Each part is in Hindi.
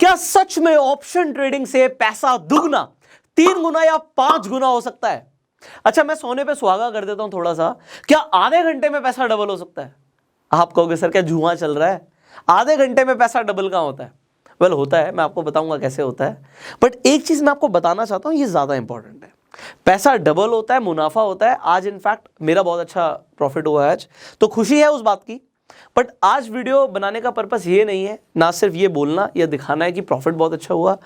क्या सच में ऑप्शन ट्रेडिंग से पैसा दुगना, 3 गुना या 5 गुना हो सकता है? अच्छा, मैं सोने पे सुहागा कर देता हूं थोड़ा सा, क्या आधे घंटे में पैसा डबल हो सकता है? आप कहोगे सर क्या जुआ चल रहा है, आधे घंटे में पैसा डबल कहां होता है? वेल होता है, मैं आपको बताऊंगा कैसे होता है। बट एक चीज मैं आपको बताना चाहता हूं, ये ज्यादा इंपॉर्टेंट है। पैसा डबल होता है, मुनाफा होता है। आज इनफैक्ट मेरा बहुत अच्छा प्रॉफिट हुआ है आज, तो खुशी है उस बात की। बट आज वीडियो बनाने का पर्पस ये नहीं है ना सिर्फ ये बोलना या दिखाना है कि प्रॉफिट बहुत अच्छा हुआ।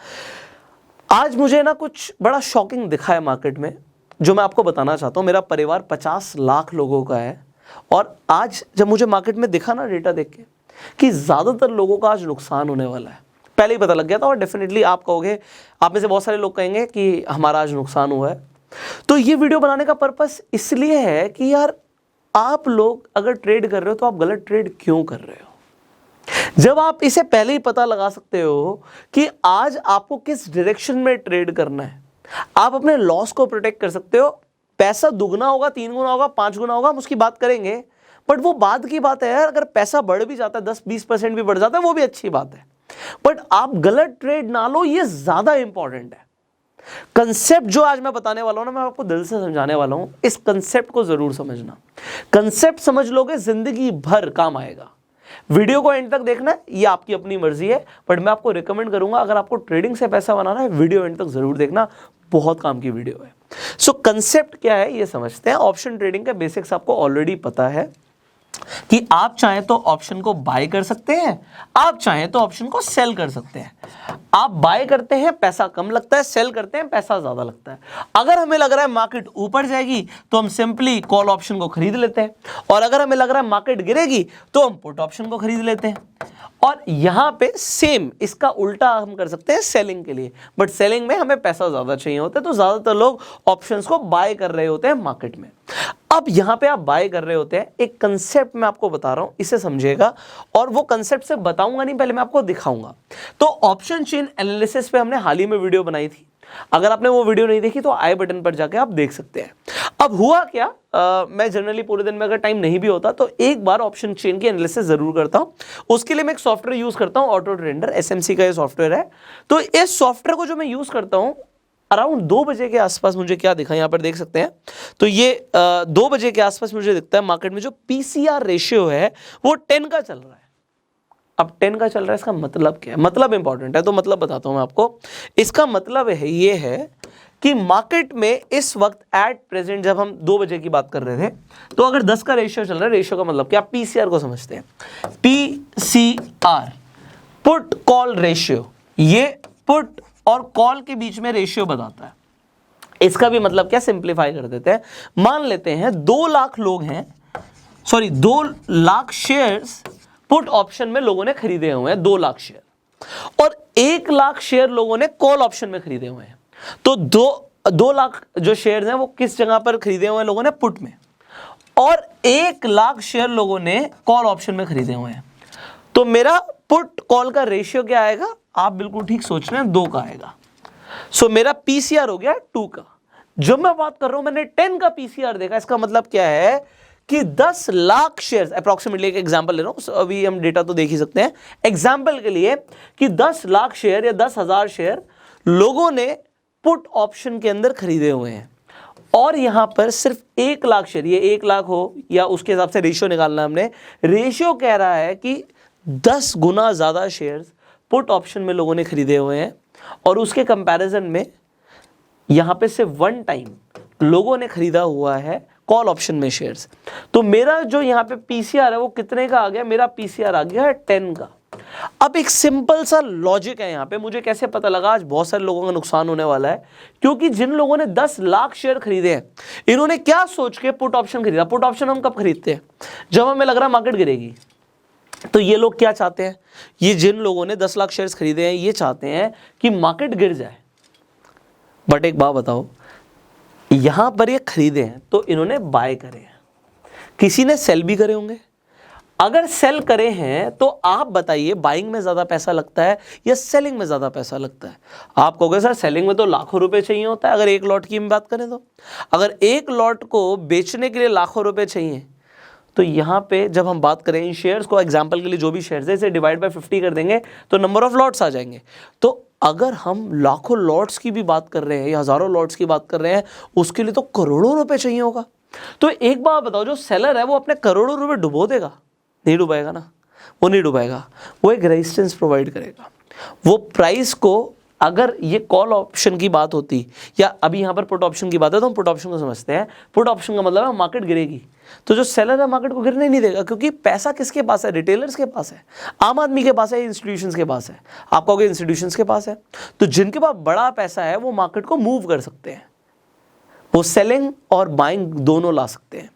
आज मुझे ना कुछ बड़ा शॉकिंग दिखा है मार्केट में, जो मैं आपको बताना चाहता हूँ। मेरा परिवार 50 लाख लोगों का है, और आज जब मुझे मार्केट में दिखा ना डेटा देख के कि ज़्यादातर लोगों का आज नुकसान होने वाला है, पहले ही पता लग गया था। और डेफिनेटली आप कहोगे, आप में से बहुत सारे लोग कहेंगे कि हमारा आज नुकसान हुआ है। तो ये वीडियो बनाने का पर्पस इसलिए है कि यार, आप लोग अगर ट्रेड कर रहे हो तो आप गलत ट्रेड क्यों कर रहे हो? जब आप इसे पहले ही पता लगा सकते हो कि आज आपको किस डायरेक्शन में ट्रेड करना है, आप अपने लॉस को प्रोटेक्ट कर सकते हो। पैसा दुगना होगा, 3 गुना होगा, 5 गुना होगा, हम उसकी बात करेंगे। बट वो बाद की बात है यार। अगर पैसा बढ़ भी जाता है, 10-20% भी बढ़ जाता है, वो भी अच्छी बात है। बट आप गलत ट्रेड ना लो, ये ज्यादा इंपॉर्टेंट है। कंसेप्ट जो आज मैं बताने वाला हूं ना, मैं आपको दिल से समझाने वाला हूं। इस कंसेप्ट को जरूर समझना। कंसेप्ट समझ लोगे, जिंदगी भर काम आएगा। वीडियो को एंड तक देखना है, ये आपकी अपनी मर्जी है। बट मैं आपको रिकमेंड करूंगा, अगर आपको ट्रेडिंग से पैसा बनाना है, वीडियो एंड तक जरूर देखना, बहुत काम की वीडियो है। सो कंसेप्ट क्या है ये समझते हैं। ऑप्शन ट्रेडिंग का बेसिक्स आपको ऑलरेडी पता है कि आप चाहें तो ऑप्शन को बाय कर सकते हैं, आप चाहें तो ऑप्शन को सेल कर सकते हैं। आप बाय करते हैं, पैसा कम लगता है, सेल करते हैं, पैसा ज्यादा लगता है। अगर हमें लग रहा है मार्केट ऊपर जाएगी तो हम सिंपली कॉल ऑप्शन को खरीद लेते हैं, और अगर हमें लग रहा है मार्केट गिरेगी तो हम पुट ऑप्शन को खरीद लेते हैं। और यहां पे सेम इसका उल्टा हम कर सकते हैं सेलिंग के लिए। बट सेलिंग में हमें पैसा ज्यादा चाहिए होता है, तो ज्यादातर लोग ऑप्शंस को बाय कर रहे होते हैं मार्केट में। अब यहां पे आप बाय कर रहे होते हैं, एक कंसेप्ट मैं आपको बता रहा हूं, इसे समझिएगा। और वो कंसेप्ट से बताऊंगा नहीं, पहले मैं आपको दिखाऊंगा। तो ऑप्शन चेन एनालिसिस पे हमने हाल ही में वीडियो बनाई थी। अगर आपने वो वीडियो नहीं देखी तो आई बटन पर जाके आप देख सकते हैं। अब हुआ क्या, मैं जनरली पूरे दिन में अगर टाइम नहीं भी होता तो एक बार ऑप्शन चेन की एनालिसिस जरूर करता हूं। उसके लिए मैं एक सॉफ्टवेयर यूज करता हूं, ऑटो ट्रेडर, एसएमसी का ये सॉफ्टवेयर है। तो इस सॉफ्टवेयर को जो मैं यूज करता हूं, अराउंड 2 बजे के आसपास मुझे क्या दिखा, यहां पर देख सकते हैं। तो ये 2 बजे के आसपास मुझे दिखता है मार्केट में जो पीसीआर रेशियो है वो 10 का चल रहा है। अब 10 का चल रहा है, इसका मतलब क्या है? मतलब इंपॉर्टेंट है, तो मतलब बताता हूं मैं आपको। इसका मतलब है ये है कि मार्केट में इस वक्त एट प्रेजेंट, जब हम 2 बजे की बात कर रहे थे, तो अगर 10 का रेशियो चल रहा है, रेशियो का मतलब क्या, पीसीआर को समझते हैं। पीसीआर, पुट कॉल रेशियो, ये पुट और कॉल के बीच में रेशियो बताता है। इसका भी मतलब क्या, सिंप्लीफाई कर देते हैं। मान लेते हैं 2 लाख लोग हैं, 2 लाख शेयर्स पुट ऑप्शन में लोगों ने खरीदे हुए हैं, 2 लाख शेयर, और 1 लाख शेयर लोगों ने कॉल ऑप्शन में खरीदे हुए हैं। तो 2 लाख जो शेयर्स हैं वो किस जगह पर खरीदे हुए हैं लोगों ने, पुट में, और 1 लाख शेयर लोगों ने कॉल ऑप्शन में खरीदे हुए हैं। तो मेरा पुट कॉल का रेशियो क्या आएगा, आप बिल्कुल ठीक सोच रहे हैं, 2 का आएगा। सो मेरा पीसीआर हो गया 2 का। जब मैं बात कर रहा हूं मैंने 10 का पीसीआर देखा, इसका मतलब क्या है कि 10 लाख शेयर्स, अप्रॉक्सीमेटली एक एग्जांपल ले रहा हूं, अभी हम डेटा तो देख ही सकते हैं एग्जांपल के लिए, कि 10 लाख शेयर या 10,000 शेयर लोगों ने पुट ऑप्शन के अंदर खरीदे हुए हैं। और यहां पर सिर्फ 1 लाख शेयर, ये 1 लाख हो या उसके हिसाब से रेशियो निकालना है हमने। रेशियो कह रहा है कि 10 गुना ज्यादा शेयर्स पुट ऑप्शन में लोगों ने खरीदे हुए हैं, और उसके कंपैरिजन में यहां पे सिर्फ 1 टाइम लोगों ने खरीदा हुआ है कॉल ऑप्शन में शेयर्स। तो मेरा जो यहां पे पीसीआर है वो कितने का आ गया, मेरा पीसीआर आ गया है 10 का। अब एक सिंपल सा लॉजिक है यहां पे, मुझे कैसे पता लगा आज बहुत सारे लोगों का नुकसान होने वाला है, क्योंकि जिन लोगों ने 10 लाख शेयर खरीदे हैं, इन्होंने क्या सोच के पुट ऑप्शन खरीदा। पुट ऑप्शन हम कब खरीदते हैं, जब हमें लग रहा है मार्केट गिरेगी। तो ये लोग क्या चाहते हैं, ये जिन लोगों ने 10 लाख शेयर्स खरीदे हैं, ये चाहते हैं कि मार्केट गिर जाए। बट एक बात बताओ, यहां पर ये खरीदे हैं तो इन्होंने बाय करे हैं, किसी ने सेल भी करे होंगे। अगर सेल करे हैं तो आप बताइए, बाइंग में ज्यादा पैसा लगता है या सेलिंग में ज्यादा पैसा लगता है? आप कहोगे सर सेलिंग में तो लाखों रुपए चाहिए होता है, अगर 1 लॉट की हम बात करें तो। अगर 1 लॉट को बेचने के लिए लाखों रुपए चाहिए तो यहाँ पे जब हम बात करें इन शेयर्स को, एग्जांपल के लिए जो भी शेयर्स है इसे डिवाइड बाय 50 कर देंगे तो नंबर ऑफ लॉट्स आ जाएंगे। तो अगर हम लाखों लॉट्स की भी बात कर रहे हैं या हजारों लॉट्स की बात कर रहे हैं, उसके लिए तो करोड़ों रुपए चाहिए होगा। तो एक बात बताओ, जो सेलर है वो अपने करोड़ों रुपए डुबो देगा? नहीं डुबाएगा ना, वो नहीं डुबाएगा। वो एक रेजिस्टेंस प्रोवाइड करेगा। वो प्राइस को, अगर ये कॉल ऑप्शन की बात होती या अभी यहाँ पर पुट ऑप्शन की बात है तो हम पुट ऑप्शन को समझते हैं। पुट ऑप्शन का मतलब है मार्केट गिरेगी, तो जो सेलर है मार्केट को गिरने नहीं देगा, क्योंकि पैसा किसके पास है? रिटेलर्स के पास है, आम आदमी के पास है, इंस्टीट्यूशंस के पास है। आप कहोगे इंस्टीट्यूशंस के पास है, तो जिनके पास बड़ा पैसा है वो मार्केट को मूव कर सकते हैं, वो सेलिंग और बाइंग दोनों ला सकते हैं।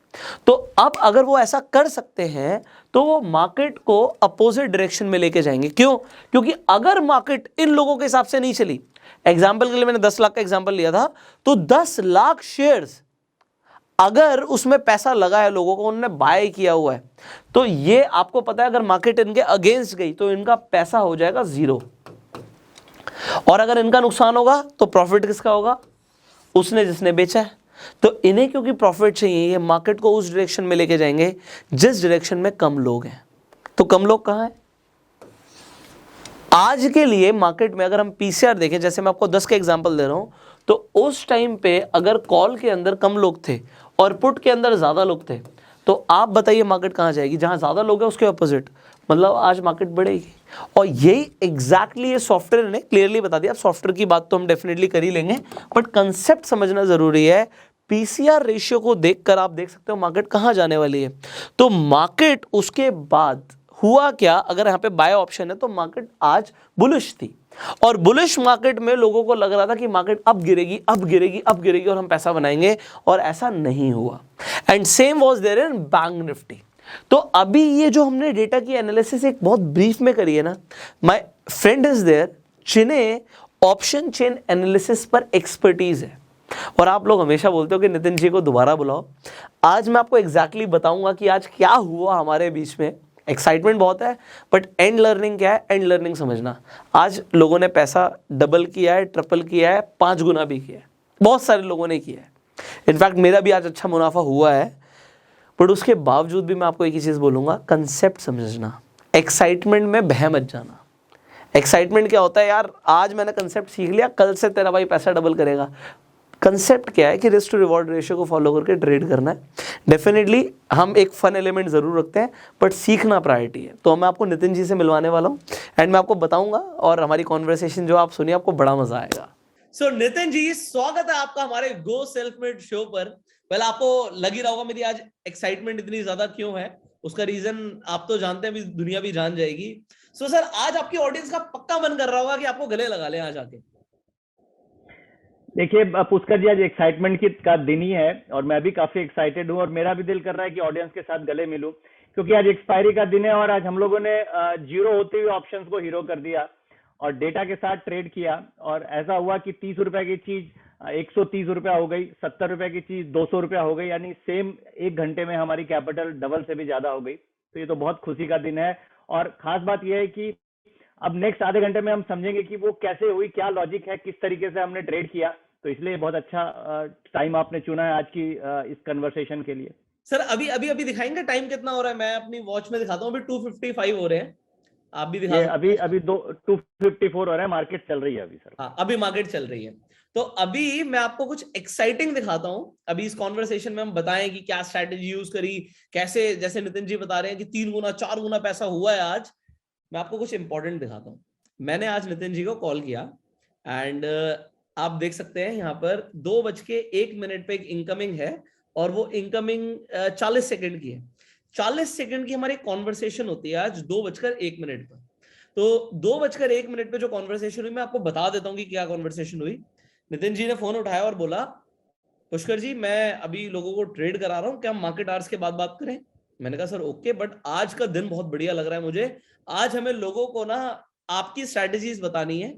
तो अब अगर वो ऐसा कर सकते हैं तो वो मार्केट को अपोजिट डायरेक्शन में लेके जाएंगे। क्यों? क्योंकि अगर मार्केट इन लोगों के हिसाब से नहीं चली, एग्जाम्पल के लिए मैंने 10 लाख का एग्जाम्पल लिया था, तो 10 लाख शेयर्स अगर उसमें पैसा लगा है लोगों को, उन्होंने बाय किया हुआ है, तो ये आपको पता है अगर मार्केट इनके अगेंस्ट गई तो इनका पैसा हो जाएगा 0। और अगर इनका नुकसान होगा तो प्रॉफिट किसका होगा? उसने जिसने बेचा है। तो इन्हें क्योंकि प्रॉफिट चाहिए, ये मार्केट को उस डायरेक्शन में लेके जाएंगे जिस डायरेक्शन में कम लोग हैं। तो कम लोग कहां हैं? आज के लिए मार्केट में अगर हम पीसीआर देखें, जैसे मैं आपको 10 का एग्जांपल दे रहा हूं, तो उस टाइम पे अगर कॉल के अंदर कम लोग थे और पुट के अंदर ज्यादा लोग थे, तो आप बताइए मार्केट कहां जाएगी? जहां ज्यादा लोग हैं उसके अपोजिट, मतलब आज मार्केट बढ़ेगी। और यही एग्जैक्टली ये सॉफ्टवेयर ने क्लियरली बता दिया। सॉफ्टवेयर की बात तो हम डेफिनेटली कर ही लेंगे, बट कंसेप्ट समझना जरूरी है। पीसीआर रेशियो को देखकर आप देख सकते हो मार्केट कहां जाने वाली है। तो मार्केट उसके बाद हुआ क्या? अगर यहां पे बाय ऑप्शन है तो मार्केट आज बुलिश थी, और बुलिश मार्केट में लोगों को लग रहा था कि मार्केट अब गिरेगी, अब गिरेगी, अब गिरेगी और हम पैसा बनाएंगे, और ऐसा नहीं हुआ। And same was there in bank Nifty. तो अभी ये जो हमने डेटा की एनालिसिस एक बहुत ब्रीफ में करी है ना, माय फ्रेंड इज देयर जिन्हें ऑप्शन चेन एनालिसिस पर एक्सपर्टीज है, और आप लोग हमेशा बोलते हो कि नितिन जी को दोबारा बुलाओ। आज मैं आपको एग्जैक्टली बताऊंगा कि आज क्या हुआ हमारे बीच में। एक्साइटमेंट बहुत है, बट एंड लर्निंग क्या है? एंड लर्निंग समझना। आज लोगों ने पैसा डबल किया है, ट्रिपल किया है, 5 गुना भी किया है, बहुत सारे लोगों ने किया है। इनफैक्ट मेरा भी आज अच्छा मुनाफा हुआ है, बट उसके बावजूद भी मैं आपको एक ही चीज़ बोलूँगा, कंसेप्ट समझना। एक्साइटमेंट में बह मत जाना। एक्साइटमेंट क्या होता है यार? आज मैंने कंसेप्ट सीख लिया, कल से तेरा भाई पैसा डबल करेगा। कंसेप्ट क्या है कि रिस्क टू रिवॉर्ड रेशियो को फॉलो करके ट्रेड करना है। डेफिनेटली हम एक फन एलिमेंट जरूर रखते हैं, बट सीखना प्रायोरिटी है। तो मैं आपको नितिन जी से मिलवाने वाला हूँ एंड मैं आपको बताऊंगा, और हमारी कॉन्वर्सेशन जो आप सुनिए आपको बड़ा मजा आएगा। सो नितिन जी, स्वागत है आपका हमारे गो सेल्फ मेड शो पर। पहले आपको लग ही रहा होगा मेरी आज एक्साइटमेंट इतनी ज्यादा क्यों है, उसका रीजन आप तो जानते हैं, दुनिया भी जान जाएगी। सो सर, आज आपकी ऑडियंस का पक्का मन कर रहा होगा कि आपको गले लगा ले आज आके। देखिए पुष्कर जी, आज एक्साइटमेंट का दिन ही है और मैं भी काफी एक्साइटेड हूँ, और मेरा भी दिल कर रहा है कि ऑडियंस के साथ गले मिलूं, क्योंकि आज एक्सपायरी का दिन है और आज हम लोगों ने जीरो होते हुए ऑप्शंस को हीरो कर दिया और डेटा के साथ ट्रेड किया, और ऐसा हुआ कि 30 रुपए की चीज 130 रुपया हो गई, 70 रुपए की चीज 200 रुपया हो गई, यानी सेम 1 घंटे में हमारी कैपिटल डबल से भी ज्यादा हो गई। तो ये तो बहुत खुशी का दिन है, और खास बात यह है कि अब नेक्स्ट आधे घंटे में हम समझेंगे कि वो कैसे हुई, क्या लॉजिक है, किस तरीके से हमने ट्रेड किया। तो इसलिए बहुत अच्छा टाइम आपने चुना है आज की इस कन्वर्सेशन के लिए। सर अभी अभी अभी दिखाएंगे टाइम कितना हो रहा है? मैं अपनी वॉच में दिखाता हूँ, अभी 2:55 हो रहे हैं। आप भी दिखा सकते हैं। अभी 2:54 हो रहा है, मार्केट चल रही है अभी सर। हाँ, अभी मार्केट चल रही है। तो अभी मैं आपको कुछ एक्साइटिंग दिखाता हूं। अभी इस कॉन्वर्सेशन में हम बताएं कि क्या स्ट्रैटेजी यूज करी, कैसे, जैसे नितिन जी बता रहे हैं कि 3 गुना 4 गुना पैसा हुआ है आज। मैं आपको कुछ इंपॉर्टेंट दिखाता हूं। मैंने आज नितिन जी को कॉल किया एंड आप देख सकते हैं यहाँ पर 2:01 पे एक इनकमिंग है, और वो इनकमिंग 40 सेकंड की है। 40 सेकंड की हमारी कॉन्वर्सेशन होती है आज 2:01 पर। तो 2:01 पे जो कॉन्वर्सेशन हुई, मैं आपको बता देता हूँ कि क्या कॉन्वर्सेशन हुई। नितिन जी ने फोन उठाया और बोला, पुष्कर जी मैं अभी लोगों को ट्रेड करा रहा हूँ, क्या हम मार्केट आवर्स के बाद बात करें? मैंने कहा सर ओके, बट आज का दिन बहुत बढ़िया लग रहा है मुझे, आज हमें लोगों को ना आपकी स्ट्रैटेजीज बतानी है।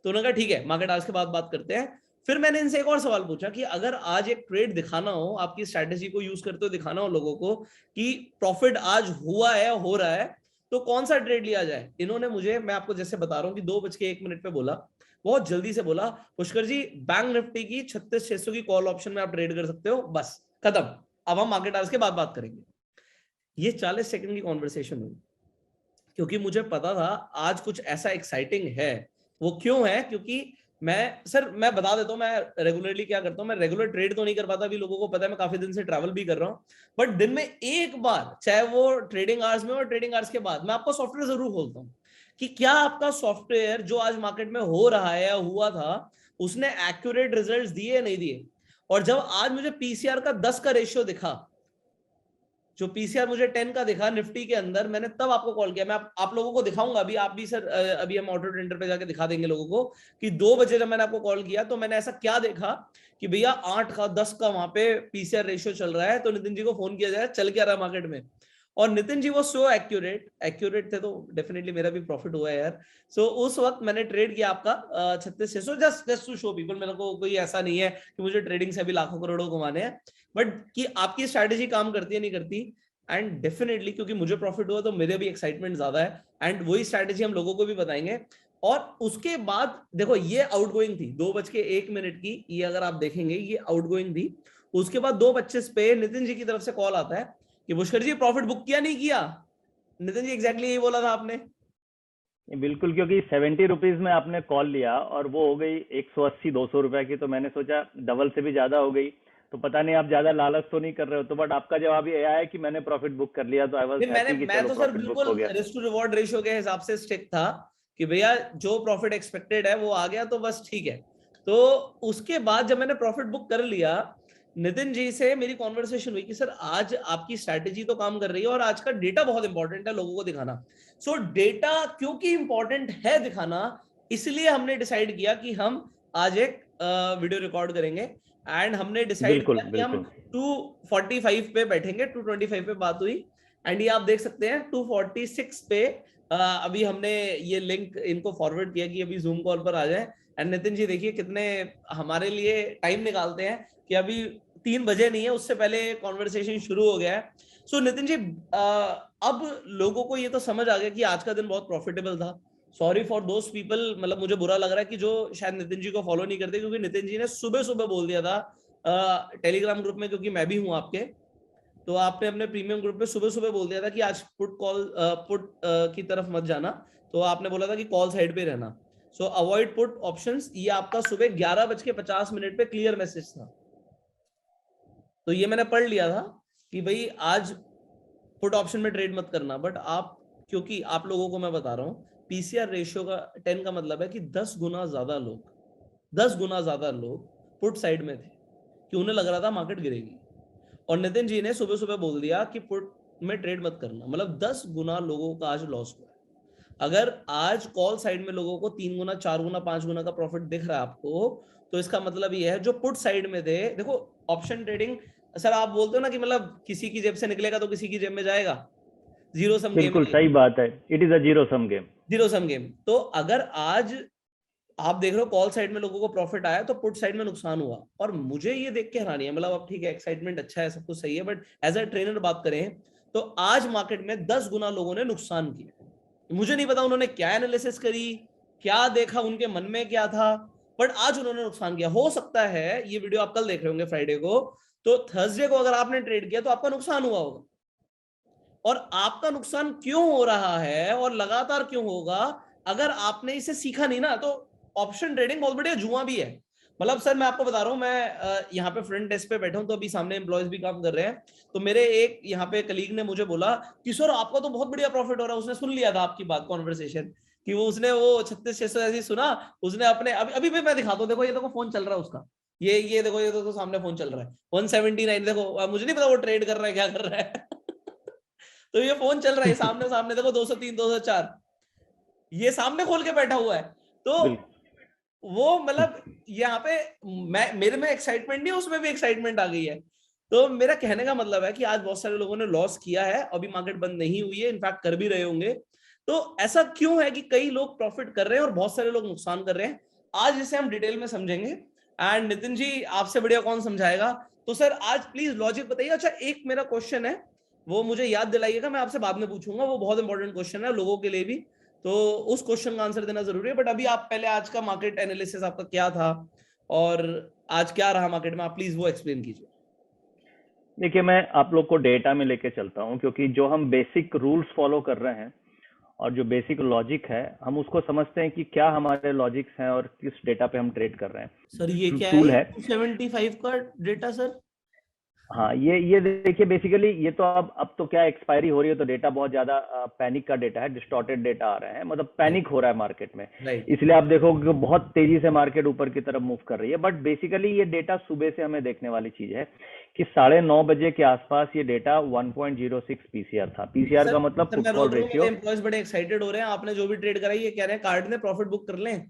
तो उन्होंने कहा ठीक है, मार्केट आवर्स के बाद बात करते हैं। फिर मैंने इनसे एक और सवाल पूछा कि अगर आज एक ट्रेड दिखाना हो, आपकी स्ट्रैटेजी को यूज करते हुए दिखाना हो लोगों को कि प्रॉफिट आज हुआ है, हो रहा है, तो कौन सा ट्रेड लिया जाए? इन्होंने मुझे, मैं आपको जैसे बता रहा हूँ कि 2:01 पे बोला, बहुत जल्दी से बोला, पुष्कर जी बैंक निफ्टी की 36,600 की कॉल ऑप्शन में आप ट्रेड कर सकते हो, बस खत्म, अब हम मार्केट आवर्स के बाद बात करेंगे। ये 40 सेकंड की कॉन्वर्सेशन हुई, क्योंकि मुझे पता था आज कुछ ऐसा एक्साइटिंग है। वो क्यों है? क्योंकि मैं बता देता हूँ, मैं रेगुलरली क्या करता हूँ। मैं रेगुलर ट्रेड तो नहीं कर पाता, अभी लोगों को पता है मैं काफी दिन से ट्रैवल भी कर रहा हूँ, बट दिन में एक बार, चाहे वो ट्रेडिंग आवर्स में और ट्रेडिंग आवर्स के बाद, मैं आपका सॉफ्टवेयर जरूर खोलता हूँ कि क्या आपका सॉफ्टवेयर जो आज मार्केट में हो रहा है या हुआ था, उसने एक्यूरेट रिजल्ट्स दिए या नहीं दिए। और जब आज मुझे पीसीआर का 10 का रेशियो दिखा, जो पीसीआर मुझे 10 का दिखा निफ्टी के अंदर, मैंने तब आपको कॉल किया। मैं आप लोगों को दिखाऊंगा अभी, आप भी सर, अभी हम ऑटो ट्रेंडर पे जाके दिखा देंगे लोगों को कि 2 बजे जब मैंने आपको कॉल किया तो मैंने ऐसा क्या देखा कि भैया 8 का 10 का वहां पे पीसीआर रेशियो चल रहा है, तो नितिन जी को फोन किया जाए चल क्या रहा मार्केट में। और नितिन जी वो सो एक्यूरेट थे, तो डेफिनेटली मेरा भी प्रॉफिट हुआ है यार। सो उस वक्त मैंने ट्रेड किया आपका 36,600, जस्ट टू शो पीपल। मेरे को कोई ऐसा नहीं है कि मुझे ट्रेडिंग से भी लाखों करोड़ों कमाने हैं, बट कि आपकी स्ट्रैटेजी काम करती है नहीं करती। एंड डेफिनेटली क्योंकि मुझे प्रॉफिट हुआ तो मेरे भी एक्साइटमेंट ज्यादा है, एंड वही स्ट्रैटेजी हम लोगों को भी बताएंगे। और उसके बाद देखो, ये आउटगोइंग थी 2:01 की, ये अगर आप देखेंगे ये आउटगोइंग थी। उसके बाद 2:25 पे नितिन जी की तरफ से कॉल आता है कि पुष्कर जी प्रॉफिट बुक किया नहीं किया। नितिन जी एग्जैक्टली यही बोला था आपने। बिल्कुल, क्योंकि 70 रुपीज में आपने कॉल लिया और वो हो गई 180-200 रुपए की, तो मैंने सोचा डबल से भी ज्यादा हो गई। तो पता नहीं आप ज्यादा लालच तो नहीं कर रहे हो, तो बट आपका जवाब ये आया है कि मैंने प्रॉफिट बुक कर लिया, तो आई वाज नहीं, हैप्पी कि मैं चलो तो सर प्रॉफिट बुक बिल्कुल हो गया। रिस्क टू रिवॉर्ड रेशियो के हिसाब से स्टिक था कि भैया जो प्रॉफिट एक्सपेक्टेड है वो आ गया तो बस ठीक है। तो उसके बाद जब मैंने प्रॉफिट बुक कर लिया, नितिन जी से मेरी कॉन्वर्सेशन हुई कि सर आज आपकी स्ट्रैटेजी तो काम कर रही है और आज का डेटा बहुत इंपॉर्टेंट है लोगों को दिखाना। सो डेटा क्योंकि इंपॉर्टेंट है दिखाना, इसलिए हमने डिसाइड किया कि हम आज एक वीडियो रिकॉर्ड करेंगे। एंड हमने डिसाइड बिल्कुल किया कि हम बिल्कुल। 245 पे बैठेंगे, 225 पे बात हुई। एंड ये आप देख सकते हैं 246 पे अभी हमने ये लिंक इनको फॉरवर्ड किया कि अभी जूम कॉल पर आ जाए। एंड नितिन जी देखिए कितने हमारे लिए टाइम निकालते हैं कि अभी 3 बजे नहीं है उससे पहले कॉन्वर्सेशन शुरू हो गया है। सो नितिन जी, अब लोगों को ये तो समझ आ गया कि आज का दिन बहुत प्रॉफिटेबल था। सॉरी फॉर दोस्त पीपल, मतलब मुझे बुरा लग रहा है कि जो शायद नितिन जी को फॉलो नहीं करते, क्योंकि नितिन जी ने सुबह सुबह बोल दिया था टेलीग्राम ग्रुप में, क्योंकि मैं भी हूं आपके, तो आपने अपने प्रीमियम ग्रुप पे सुबह सुबह बोल दिया था कि आज पुट की तरफ मत जाना। तो आपने बोला था कि कॉल साइड पे रहना। सो अवॉइड पुट ऑप्शंस, ये आपका सुबह 11:50 पे क्लियर मैसेज था। तो ये मैंने पढ़ लिया था कि भाई आज पुट ऑप्शन में ट्रेड मत करना। बट आप, क्योंकि आप लोगों को मैं बता रहा हूँ पीसीआर रेशियो का 10 का मतलब है कि 10 गुना ज्यादा लोग पुट साइड में थे, कि उन्हें लग रहा था मार्केट गिरेगी। और नितिन जी ने सुबह सुबह बोल दिया कि पुट में ट्रेड मत करना, मतलब 10 गुना लोगों का आज लॉस हुआ है। अगर आज कॉल साइड में लोगों को 3 गुना, 4 गुना, 5 गुना का प्रॉफिट दिख रहा है आपको, तो इसका मतलब ये है जो पुट साइड में थे। देखो ऑप्शन ट्रेडिंग, सर आप बोलते हो ना कि मतलब किसी की जेब से निकलेगा तो किसी की जेब में जाएगा, जीरो सम गेम बिल्कुल है, सही बात है, it is a zero sum game. Zero sum game. तो अगर आज आप देख रहे हो कॉल साइड में लोगों को प्रॉफिट आया तो पुट साइड में नुकसान हुआ। और मुझे ये देख के हैरानी है, मतलब अब ठीक है एक्साइटमेंट अच्छा है, सब कुछ सही है, बट एज अ ट्रेनर बात करें तो आज मार्केट में 10 गुना लोगों ने नुकसान किया। मुझे नहीं पता उन्होंने क्या एनालिसिस करी, क्या देखा, उनके मन में क्या था, बट आज उन्होंने नुकसान किया। हो सकता है ये वीडियो आप कल देख रहे होंगे फ्राइडे को, तो थर्सडे को अगर आपने ट्रेड किया तो आपका नुकसान हुआ होगा। और आपका नुकसान क्यों हो रहा है और लगातार क्यों होगा, अगर आपने इसे सीखा नहीं ना, तो ऑप्शन ट्रेडिंग बहुत बढ़िया जुआ भी है। मतलब सर मैं आपको बता रहा हूं, मैं यहाँ पे फ्रंट डेस्क पे बैठा हूं, तो अभी सामने एम्प्लॉयज भी काम कर रहे हैं। तो मेरे एक यहाँ पे कलीग ने मुझे बोला कि सर आपका तो बहुत बढ़िया प्रॉफिट हो रहा है। उसने सुन लिया था आपकी बात, कॉन्वर्सेशन, कि वो उसने वो 36,600 ऐसी सुना। उसने अपने अभी अभी भी मैं दिखाता हूँ, देखो ये देखो फोन चल रहा है उसका, ये देखो, ये देखो सामने फोन चल रहा है 179। देखो मुझे नहीं पता वो ट्रेड कर रहा है क्या कर रहा है तो ये फोन चल रहा है सामने सामने, देखो 203, 204, ये सामने खोल के बैठा हुआ है। तो वो मतलब यहाँ पे मैं, मेरे में एक्साइटमेंट नहीं, उसमें भी एक्साइटमेंट आ गई है। तो मेरा कहने का मतलब है कि आज बहुत सारे लोगों ने लॉस किया है, अभी मार्केट बंद नहीं हुई है, इनफैक्ट कर भी रहे होंगे। तो ऐसा क्यों है कि कई लोग प्रॉफिट कर रहे हैं और बहुत सारे लोग नुकसान कर रहे हैं, आज इसे हम डिटेल में समझेंगे। एंड नितिन जी आपसे बढ़िया कौन समझाएगा। तो सर आज प्लीज लॉजिक बताइए। अच्छा एक मेरा क्वेश्चन है, वो मुझे याद दिलाइएगा, मैं आपसे बाद में पूछूंगा, वो बहुत इंपॉर्टेंट क्वेश्चन है लोगों के लिए भी, तो उस क्वेश्चन का आंसर देना जरूरी है। बट अभी आप पहले आज का मार्केट एनालिसिस आपका क्या था और आज क्या रहा मार्केट में, आप प्लीज वो एक्सप्लेन कीजिए। देखिए, मैं आप लोग को डेटा में लेके चलता हूँ, क्योंकि जो हम बेसिक रूल्स फॉलो कर रहे हैं और जो बेसिक लॉजिक है, हम उसको समझते हैं कि क्या हमारे लॉजिक्स हैं और किस डेटा पे हम ट्रेड कर रहे हैं। सर ये क्या है, टूल ये है। 275 का डेटा सर? हाँ, ये देखिए, बेसिकली ये तो अब तो क्या एक्सपायरी हो रही है तो डेटा बहुत ज्यादा पैनिक का डेटा है, डिस्टॉर्टेड डेटा आ रहा है, मतलब पैनिक हो रहा है मार्केट में। राइट। इसलिए आप देखोगे कि बहुत तेजी से मार्केट ऊपर की तरफ मूव कर रही है। बट बेसिकली ये डेटा सुबह से हमें देखने वाली चीज है कि 9:30 बजे के आसपास ये डेटा 1.06 पीसीआर था। पीसीआर सर का मतलब सर पुट मैं कॉल रोक रहा हूँ, मेरे रेशियो। एम्प्लॉयज बड़े एक्साइटेड हो रहे हैं, आपने जो भी ट्रेड कराई ये कह रहे हैं कार्ड में प्रॉफिट बुक कर लें।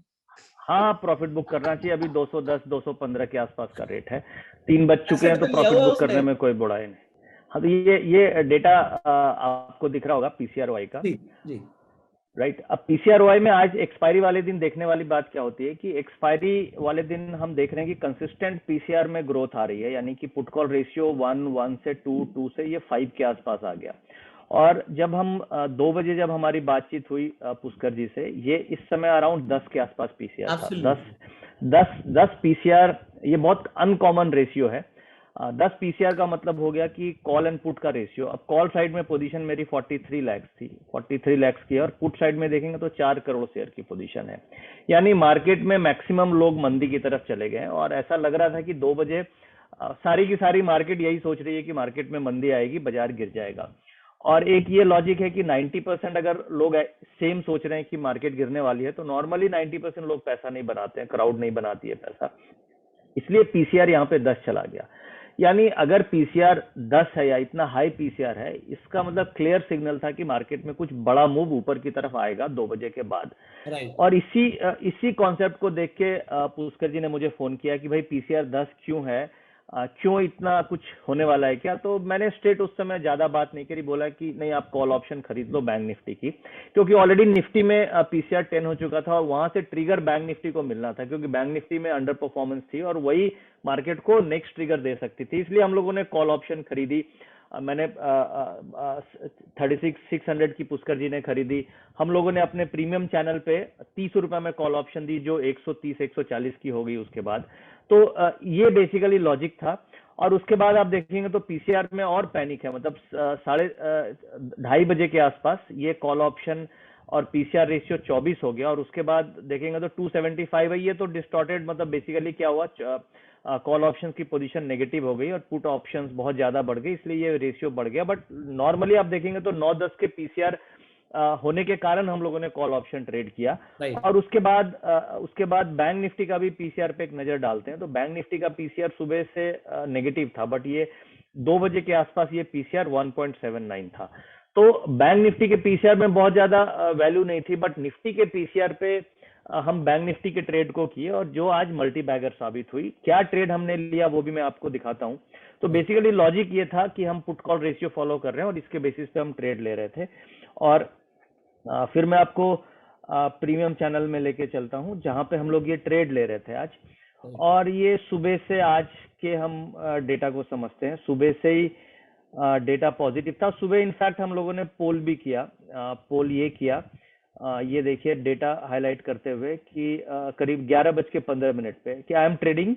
हाँ, प्रॉफिट बुक करना चाहिए। अभी 210 215 के आसपास का रेट है। 3 बज चुके एसेट हैं तो पे लिया प्रॉफिट हुआ है बुक करने उसने। में कोई बुराई नहीं। हाँ, तो ये डेटा आपको दिख रहा होगा पीसीआर वाई का। जी जी। राइट। अब पीसीआर वाई में आज एक्सपायरी वाले दिन देखने वाली बात क्या होती है कि एक्सपायरी वाले दिन हम देख रहे हैं कि कंसिस्टेंट पीसीआर में ग्रोथ आ रही है, यानी कि पुट कॉल रेशियो 1 से 2 से ये 5 के आसपास आ गया। और जब हम 2 बजे जब हमारी बातचीत हुई पुष्कर जी से, ये इस समय अराउंड 10 के आसपास पीसीआर था। दस एब्सोल्युटली। 10 पीसीआर, ये बहुत अनकॉमन रेशियो है। 10 पीसीआर का मतलब हो गया कि कॉल एंड पुट का रेशियो। अब कॉल साइड में पोजीशन मेरी 43 लैक्स थी, 43 लैक्स की है, और पुट साइड में देखेंगे तो 4 करोड़ शेयर की पोजीशन है। यानी मार्केट में मैक्सिमम लोग मंदी की तरफ चले गए हैं, और ऐसा लग रहा था कि 2 बजे सारी की सारी मार्केट यही सोच रही है कि मार्केट में मंदी आएगी, बाजार गिर जाएगा। और एक ये लॉजिक है कि 90% अगर लोग सेम सोच रहे हैं कि मार्केट गिरने वाली है, तो नॉर्मली 90% लोग पैसा नहीं बनाते हैं, क्राउड नहीं बनाती है पैसा। इसलिए पीसीआर यहाँ पे 10 चला गया। यानी अगर पीसीआर 10 है या इतना हाई पीसीआर है, इसका मतलब क्लियर सिग्नल था कि मार्केट में कुछ बड़ा मूव ऊपर की तरफ आएगा 2 बजे के बाद। राइट। और इसी कॉन्सेप्ट को देख के पुष्कर जी ने मुझे फोन किया कि भाई पीसीआर 10 क्यों है, क्यों इतना कुछ होने वाला है क्या। तो मैंने स्ट्रेट उस समय ज्यादा बात नहीं करी, बोला कि नहीं, आप कॉल ऑप्शन खरीद लो बैंक निफ्टी की, क्योंकि ऑलरेडी निफ्टी में पीसीआर 10 हो चुका था और वहां से ट्रिगर बैंक निफ्टी को मिलना था, क्योंकि बैंक निफ्टी में अंडर परफॉर्मेंस थी और वही मार्केट को नेक्स्ट ट्रिगर दे सकती थी। इसलिए हम लोगों ने कॉल ऑप्शन खरीदी। मैंने 36,600 की पुष्कर जी ने खरीदी। हम लोगों ने अपने प्रीमियम चैनल पे 30 रुपए में कॉल ऑप्शन दी, जो 130 140 की हो गई उसके बाद। तो ये बेसिकली लॉजिक था। और उसके बाद आप देखेंगे तो पीसीआर में और पैनिक है, मतलब 2:30 बजे के आसपास ये कॉल ऑप्शन और पीसीआर रेशियो 24 हो गया। और उसके बाद देखेंगे तो 275 है। ये तो डिस्टॉर्टेड, मतलब बेसिकली क्या हुआ, कॉल ऑप्शंस की पोजीशन नेगेटिव हो गई और पुट ऑप्शंस बहुत ज्यादा बढ़ गई, इसलिए ये रेशियो बढ़ गया। बट नॉर्मली आप देखेंगे तो 9-10 के पीसीआर होने के कारण हम लोगों ने कॉल ऑप्शन ट्रेड किया। राइट। और उसके बाद बैंक निफ्टी का भी पीसीआर पे एक नजर डालते हैं। तो बैंक निफ्टी का पीसीआर सुबह से नेगेटिव था, बट ये 2 बजे के आसपास ये पीसीआर 1.79 था। तो बैंक निफ्टी के पीसीआर में बहुत ज्यादा वैल्यू नहीं थी, बट निफ्टी के पीसीआर पे हम बैंक निफ्टी के ट्रेड को किए, और जो आज मल्टी बैगर साबित हुई। क्या ट्रेड हमने लिया वो भी मैं आपको दिखाता हूं। तो बेसिकली लॉजिक ये था कि हम पुट कॉल रेशियो फॉलो कर रहे हैं और इसके बेसिस पे हम ट्रेड ले रहे थे। और फिर मैं आपको प्रीमियम चैनल में लेके चलता हूं, जहां पे हम लोग ये ट्रेड ले रहे थे आज। और ये सुबह से आज के हम डेटा को समझते हैं। सुबह से ही डेटा पॉजिटिव था। सुबह इनफैक्ट हम लोगों ने पोल भी किया। पोल ये किया, ये देखिए डेटा हाईलाइट करते हुए कि करीब 11:15 पे कि I am trading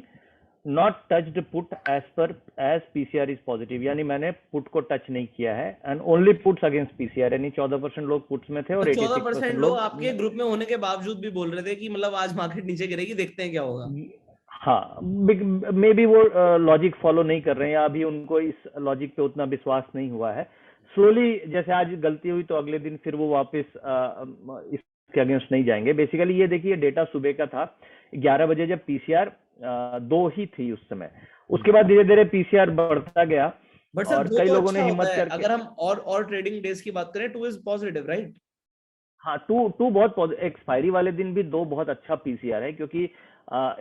not touched put as PCR is positive. यानी मैंने पुट को टच नहीं किया है, and only puts against PCR. यानी 14% लोग पुट्स में थे और 86% 14% लोग लोग। आपके ग्रुप में होने के बावजूद भी बोल रहे थे कि मतलब आज मार्केट नीचे गिरेगी, देखते हैं क्या होगा। हाँ, मे बी वो लॉजिक फॉलो नहीं कर रहे हैं, या अभी उनको इस लॉजिक पे उतना विश्वास नहीं हुआ है। स्लोली जैसे आज गलती हुई तो अगले दिन फिर वो वापस इसके अगेंस्ट नहीं जाएंगे। बेसिकली ये देखिए डेटा सुबह का था 11 बजे, जब पीसीआर 2 ही थी उस समय। उसके बाद धीरे धीरे पीसीआर बढ़ता गया बट सर और दो कई तो लोगों अच्छा ने हिम्मत होता है, करके। अगर हम और ट्रेडिंग डेज की बात करें 2 इज पॉजिटिव, राइट? हाँ, टू बहुत एक्सपायरी वाले दिन भी 2 बहुत अच्छा पीसीआर है, क्योंकि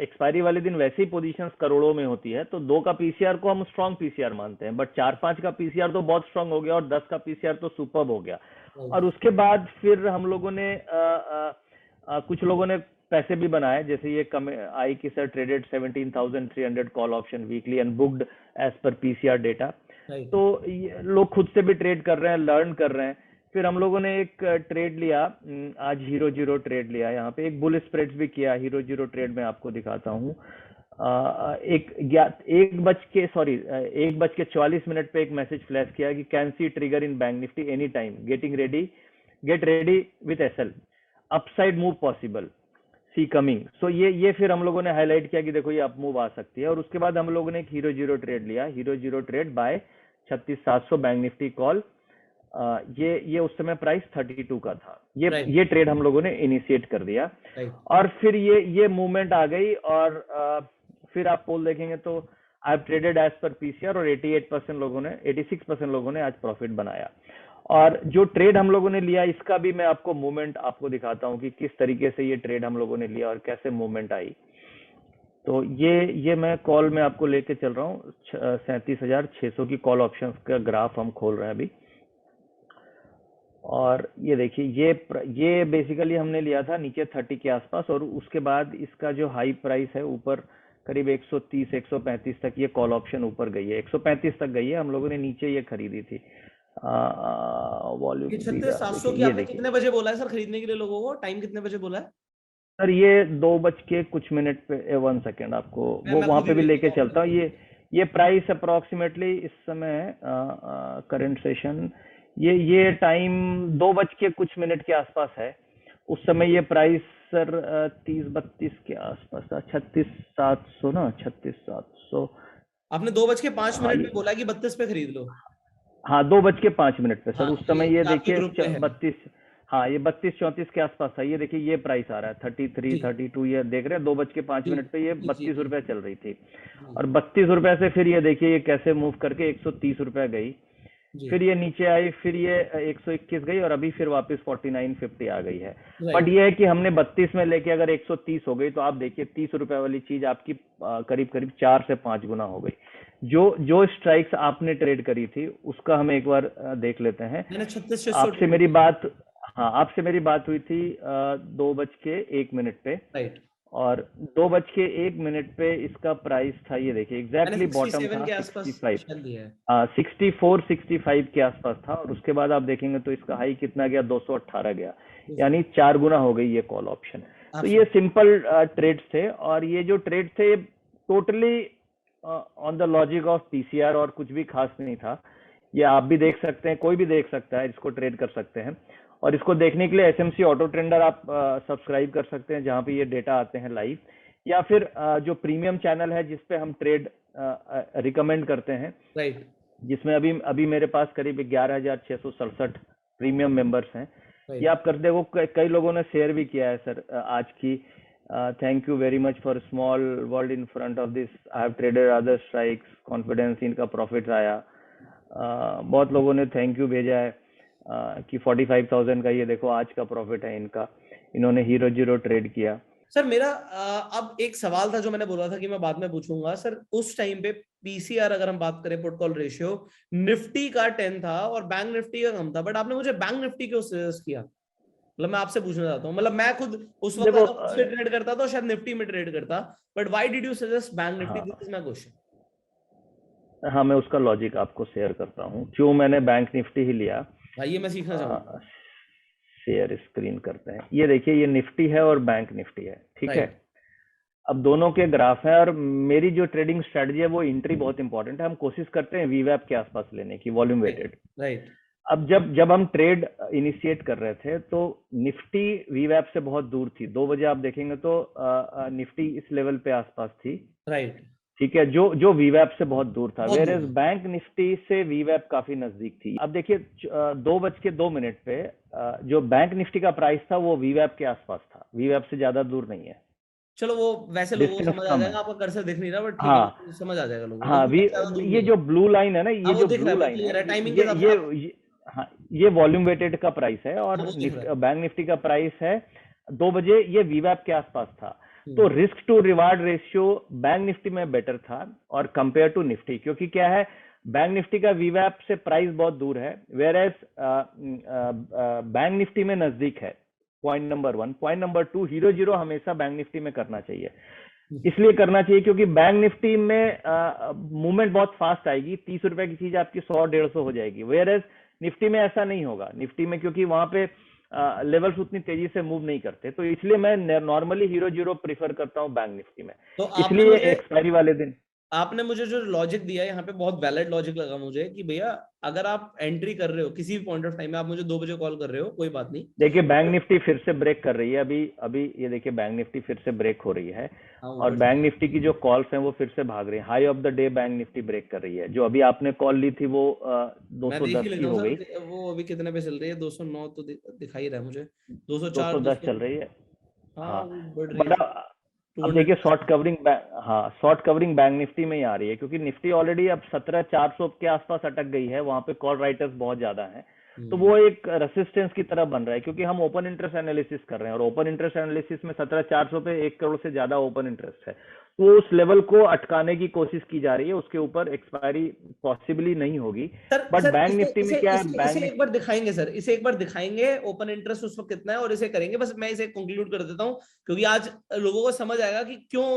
एक्सपायरी वाले दिन वैसे ही पोजीशंस करोड़ों में होती है, तो 2 का पीसीआर को हम स्ट्रॉन्ग पीसीआर मानते हैं। बट 4-5 का पीसीआर तो बहुत स्ट्रॉन्ग हो गया, और 10 का पीसीआर तो सुपर्ब हो गया। और उसके बाद फिर हम लोगों ने कुछ लोगों ने पैसे भी बनाए, जैसे ये आई कि sir traded 17,300 call option weekly and booked as per PCR data. Right. तो लोग खुद से भी ट्रेड कर रहे हैं, लर्न कर रहे हैं। फिर हम लोगों ने एक ट्रेड लिया, आज हीरो जीरो ट्रेड लिया। यहाँ पे एक बुल स्प्रेड्स भी किया। हीरो जीरो ट्रेड में आपको दिखाता हूँ। एक बज के 1:44 पे एक मैसेज फ्लैश किया कि can see trigger in bank Nifty any time, get ready with SL, upside move possible, see coming. So ये फिर हम लोगों ने हाईलाइट किया कि देखो ये अप मूव आ सकती है। और उसके बाद हम लोगों ने एक हीरो जीरो ट्रेड लिया, hero zero trade by 36,700 bank Nifty call. ये उस समय प्राइस 32 का था। ये ट्रेड हम लोगों ने इनिशिएट कर दिया। और फिर ये मूवमेंट आ गई और फिर आप पोल देखेंगे तो I have traded as per PCR और 86% लोगों ने आज प्रॉफिट बनाया। और जो ट्रेड हम लोगों ने लिया इसका भी मैं आपको मूवमेंट आपको दिखाता हूं कि किस तरीके से ये ट्रेड हम लोगों ने लिया और कैसे मूवमेंट आई। तो ये मैं कॉल में आपको लेके चल रहा हूँ। 37,600 की कॉल ऑप्शंस का ग्राफ हम खोल रहे हैं अभी। और ये देखिए ये बेसिकली हमने लिया था नीचे 30 के आसपास, और उसके बाद इसका जो हाई प्राइस है ऊपर करीब 130 135 तक ये कॉल ऑप्शन ऊपर गई है, 135 तक गई है। हम लोगों ने नीचे ये खरीदी थी। वॉल्यूम 36,700 की आपने कितने बजे बोला है सर खरीदने के लिए लोगों को? टाइम कितने बजे बोला है सर? ये 2:00 पे 1 सेकेंड आपको वो वहां पे भी लेके चलता हूँ। ये प्राइस अप्रोक्सीमेटली इस समय करंट सेशन ये टाइम 2:00 के आसपास है। उस समय ये प्राइस सर 30-32 के आसपास था, 36,700 ना, 36,700। आपने 2:05 पे बोला कि 32 पे खरीद लो। हाँ, 2:05 पे सर। हाँ, उस समय ये देखिए 32, हाँ ये 32-34 के आसपास था। ये देखिए ये प्राइस आ रहा है 33 32, ये देख रहे हैं 2:05 पे ये 32 रुपए चल रही थी। और 32 रुपए से फिर ये देखिए ये कैसे मूव करके 130 रुपए गई, फिर ये नीचे आई, फिर ये 121 गई और अभी फिर वापस 49.50 आ गई है। बट ये है कि हमने 32 में लेके अगर 130 हो गई तो आप देखिए 30 रुपए वाली चीज आपकी करीब करीब 4 से 5 गुना हो गई। जो स्ट्राइक्स आपने ट्रेड करी थी उसका हम एक बार देख लेते हैं। आपसे मेरी बात हुई थी 2:01 पे, राइट। और 2:01 पे इसका प्राइस था, ये देखिए एग्जैक्टली बॉटम था 65, 64-65 के आसपास था। और उसके बाद आप देखेंगे तो इसका हाई कितना गया, 218 गया, यानी 4 गुना हो गई ये कॉल ऑप्शन। तो ये सिंपल ट्रेड्स थे, और ये जो ट्रेड थे totally on the logic of PCR, और कुछ भी खास नहीं था। ये आप भी देख सकते हैं, कोई भी देख सकता है, इसको ट्रेड कर सकते हैं। और इसको देखने के लिए एसएमसी ऑटो ट्रेंडर आप सब्सक्राइब कर सकते हैं, जहां पे ये डेटा आते हैं लाइव, या फिर जो प्रीमियम चैनल है जिसपे हम ट्रेड रिकमेंड करते हैं, राइट, जिसमें अभी मेरे पास करीब 11,667 प्रीमियम मेंबर्स हैं। ये आप करते हो, कई लोगों ने शेयर भी किया है सर आज की। Thank you very much for small world in front of this, I have traded other strikes, confidence, इनका प्रॉफिट आया। बहुत लोगों ने थैंक यू भेजा है कि 45,000 का ये देखो आज का प्रॉफिट है इनका, इन्होंने हीरो जीरो ट्रेड किया। सर मेरा अब एक सवाल था जो मैंने बोला था कि मैं बाद में पूछूंगा सर। उस टाइम पे पीसीआर अगर हम बात करें, पुट कॉल रेशियो, निफ्टी का 10 था और बैंक निफ्टी का कम था, बट आपने मुझे बैंक निफ्टी क्यों सजेस्ट किया? मतलब मैं आपसे पूछना चाहता हूँ, मतलब मैं खुद उस वक्त अगर ट्रेड करता तो शायद निफ्टी में ट्रेड करता, but why did you suggest bank Nifty? This is my question. हाँ, मैं उसका लॉजिक आपको शेयर करता हूँ क्यों मैंने बैंक निफ्टी ही लिया। ये मैं सीखना चाहूंगा। शेयर स्क्रीन करते हैं। ये देखिए ये निफ्टी है और बैंक निफ्टी है, ठीक है। अब दोनों के ग्राफ है, और मेरी जो ट्रेडिंग स्ट्रेटजी है वो एंट्री बहुत इंपॉर्टेंट है। हम कोशिश करते हैं वीवैप के आसपास लेने की, वॉल्यूम वेटेड, राइट। अब जब हम ट्रेड इनिशिएट कर रहे थे तो निफ्टी वीवैप से बहुत दूर थी। 2 बजे आप देखेंगे तो निफ्टी इस लेवल पे आसपास थी, राइट, ठीक है, जो वीवैप से बहुत दूर था। वेयर एज बैंक निफ्टी से वीवैप काफी नजदीक थी। अब देखिए 2:02 पे जो बैंक निफ्टी का प्राइस था वो वीवैप के आसपास था, वीवैप से ज्यादा दूर नहीं है। चलो वो वैसे लोगों को समझ आ जाएगा, आपका कर्सर दिख नहीं रहा, बट ठीक है, समझ आ जाएगा लोगों को। हाँ, ये जो ब्लू लाइन है ना, ये जो ब्लू लाइन है, ये वॉल्यूम वेटेड का प्राइस है, और बैंक निफ्टी का प्राइस है 2 बजे ये वीवैप के आसपास था। तो risk to reward ratio Bank Nifty में बेटर था और कंपेयर टू निफ्टी, क्योंकि क्या है, बैंक निफ्टी का वीवैप से प्राइस बहुत दूर है, वेयर एज बैंक निफ्टी में नजदीक है। Point number 1। Point number 2, hero zero हमेशा बैंक निफ्टी में करना चाहिए। इसलिए करना चाहिए क्योंकि बैंक निफ्टी में मूवमेंट बहुत फास्ट आएगी, 30 रुपए की चीज आपकी 100-150 हो जाएगी, वेयर एज निफ्टी में ऐसा नहीं होगा। निफ्टी में क्योंकि वहां पे लेवल्स उतनी तेजी से मूव नहीं करते, तो इसलिए मैं नॉर्मली हीरो जीरो प्रीफर करता हूँ बैंक निफ्टी में। तो इसलिए एक्सपायरी वाले दिन आपने मुझे जो लॉजिक दिया है यहाँ पे बहुत वैलिड लॉजिक लगा मुझे कि भैया अगर आप एंट्री कर रहे हो किसी भी पॉइंट ऑफ टाइम में, आप मुझे 2 बजे कॉल कर रहे हो, कोई बात नहीं। देखिए बैंक निफ्टी फिर से ब्रेक कर रही है अभी ये देखिए बैंक निफ्टी फिर से ब्रेक हो रही है, और बैंक निफ्टी की जो कॉल्स हैं वो फिर से भाग रही है। High of the day Bank Nifty break कर रही है। जो अभी आपने कॉल ली थी वो 210 की हो गई। वो अभी कितने पे चल रही है? 209 तो दिखाई रहा है मुझे, 204 210 चल रही है। हाँ बढ़ रही बट है। अब देखिए शॉर्ट कवरिंग बैंक निफ्टी में ही आ रही है, क्योंकि निफ्टी ऑलरेडी अब 17,400 के आसपास अटक गई है। वहां पे कॉल राइटर्स बहुत ज्यादा हैं, तो वो एक रेसिस्टेंस की तरह बन रहा है, क्योंकि हम ओपन इंटरेस्ट एनालिसिस कर रहे हैं, और ओपन इंटरेस्ट एनालिसिस में 17,400 पे 1 करोड़ से ज्यादा ओपन इंटरेस्ट है, तो उस लेवल को अटकाने की कोशिश की जा रही है। उसके ऊपर एक्सपायरी पॉसिबली नहीं होगी। बट बैंक निफ्टी में क्या है, इसे एक बार दिखाएंगे सर, इसे एक बार दिखाएंगे ओपन इंटरेस्ट उस वक्त कितना है, और इसे करेंगे। बस मैं इसे कंक्लूड कर देता हूं, क्योंकि आज लोगों को समझ आएगा कि क्यों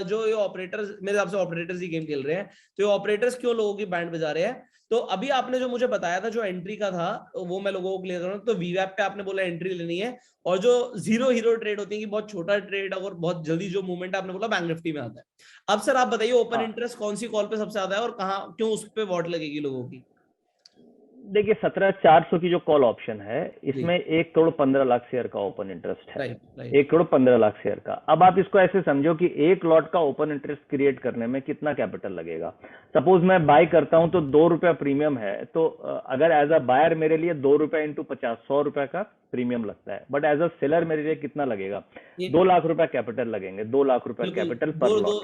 जो ये ऑपरेटर्स, मेरे हिसाब से ऑपरेटर्स ही गेम खेल रहे हैं, तो ये ऑपरेटर्स क्यों लोगों की बैंड बजा रहे हैं। तो अभी आपने जो मुझे बताया था जो एंट्री का था, वो मैं लोगों को क्लियर कर रहा हूं। तो वीवैप पे आपने बोला एंट्री लेनी है, और जो जीरो हीरो ट्रेड होती है कि बहुत छोटा ट्रेड और बहुत जल्दी जो मूवमेंट आपने बोला बैंक निफ्टी में आता है। अब सर आप बताइए ओपन इंटरेस्ट कौन सी कॉल पे सबसे ज्यादा है, और कहां क्यों उस पे वॉट लगेगी लोगों की? देखिए 17,400 की जो कॉल ऑप्शन है, इसमें 1 करोड़ 15 लाख शेयर का ओपन इंटरेस्ट है। 1 करोड़ 15 लाख शेयर का। अब आप इसको ऐसे समझो कि एक लॉट का ओपन इंटरेस्ट क्रिएट करने में कितना कैपिटल लगेगा। सपोज मैं बाय करता हूं तो 2 रुपया प्रीमियम है, तो अगर एज अ बायर मेरे लिए 2 रुपया इंटू 50 100 रुपया का प्रीमियम लगता है। बट एज अ सेलर मेरे लिए कितना लगेगा? 2 लाख रुपया कैपिटल लगेंगे। 2 लाख रुपया कैपिटल पर लॉट,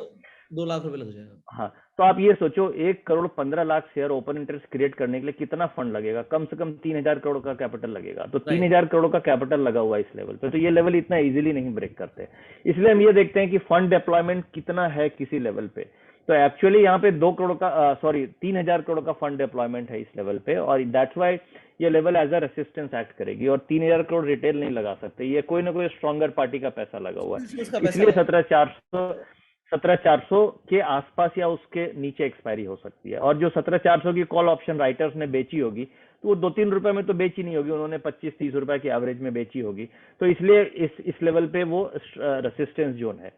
2 लाख रुपए लग जाएगा। हाँ, तो आप ये सोचो 1 crore 15 lakh share open interest create करने के लिए कितना फंड लगेगा? कम से कम 3,000 करोड़ का कैपिटल लगेगा। तो 3,000 करोड़ का कैपिटल लगा हुआ है इस लेवल पे, तो ये लेवल इतना इजीली नहीं ब्रेक करते। इसलिए हम ये देखते हैं कि फंड डिप्लॉयमेंट कितना है किसी लेवल पे। तो एक्चुअली यहाँ पे 2 करोड़ का 3,000 करोड़ का फंड डिप्लॉयमेंट है इस लेवल पे, और दैट्स वाई ये level as a resistance act करेगी। और 3,000 करोड़ रिटेल नहीं लगा सकते, ये कोई ना कोई स्ट्रॉन्गर पार्टी का पैसा लगा हुआ है। इसलिए 17,400 के आसपास या उसके नीचे एक्सपायरी हो सकती है। और जो 17,400 की कॉल ऑप्शन राइटर्स ने बेची होगी, तो वो 2-3 रुपए में तो बेची नहीं होगी, उन्होंने 25-30 रुपए की एवरेज में बेची होगी। तो इसलिए इस लेवल पे वो रेसिस्टेंस जोन है।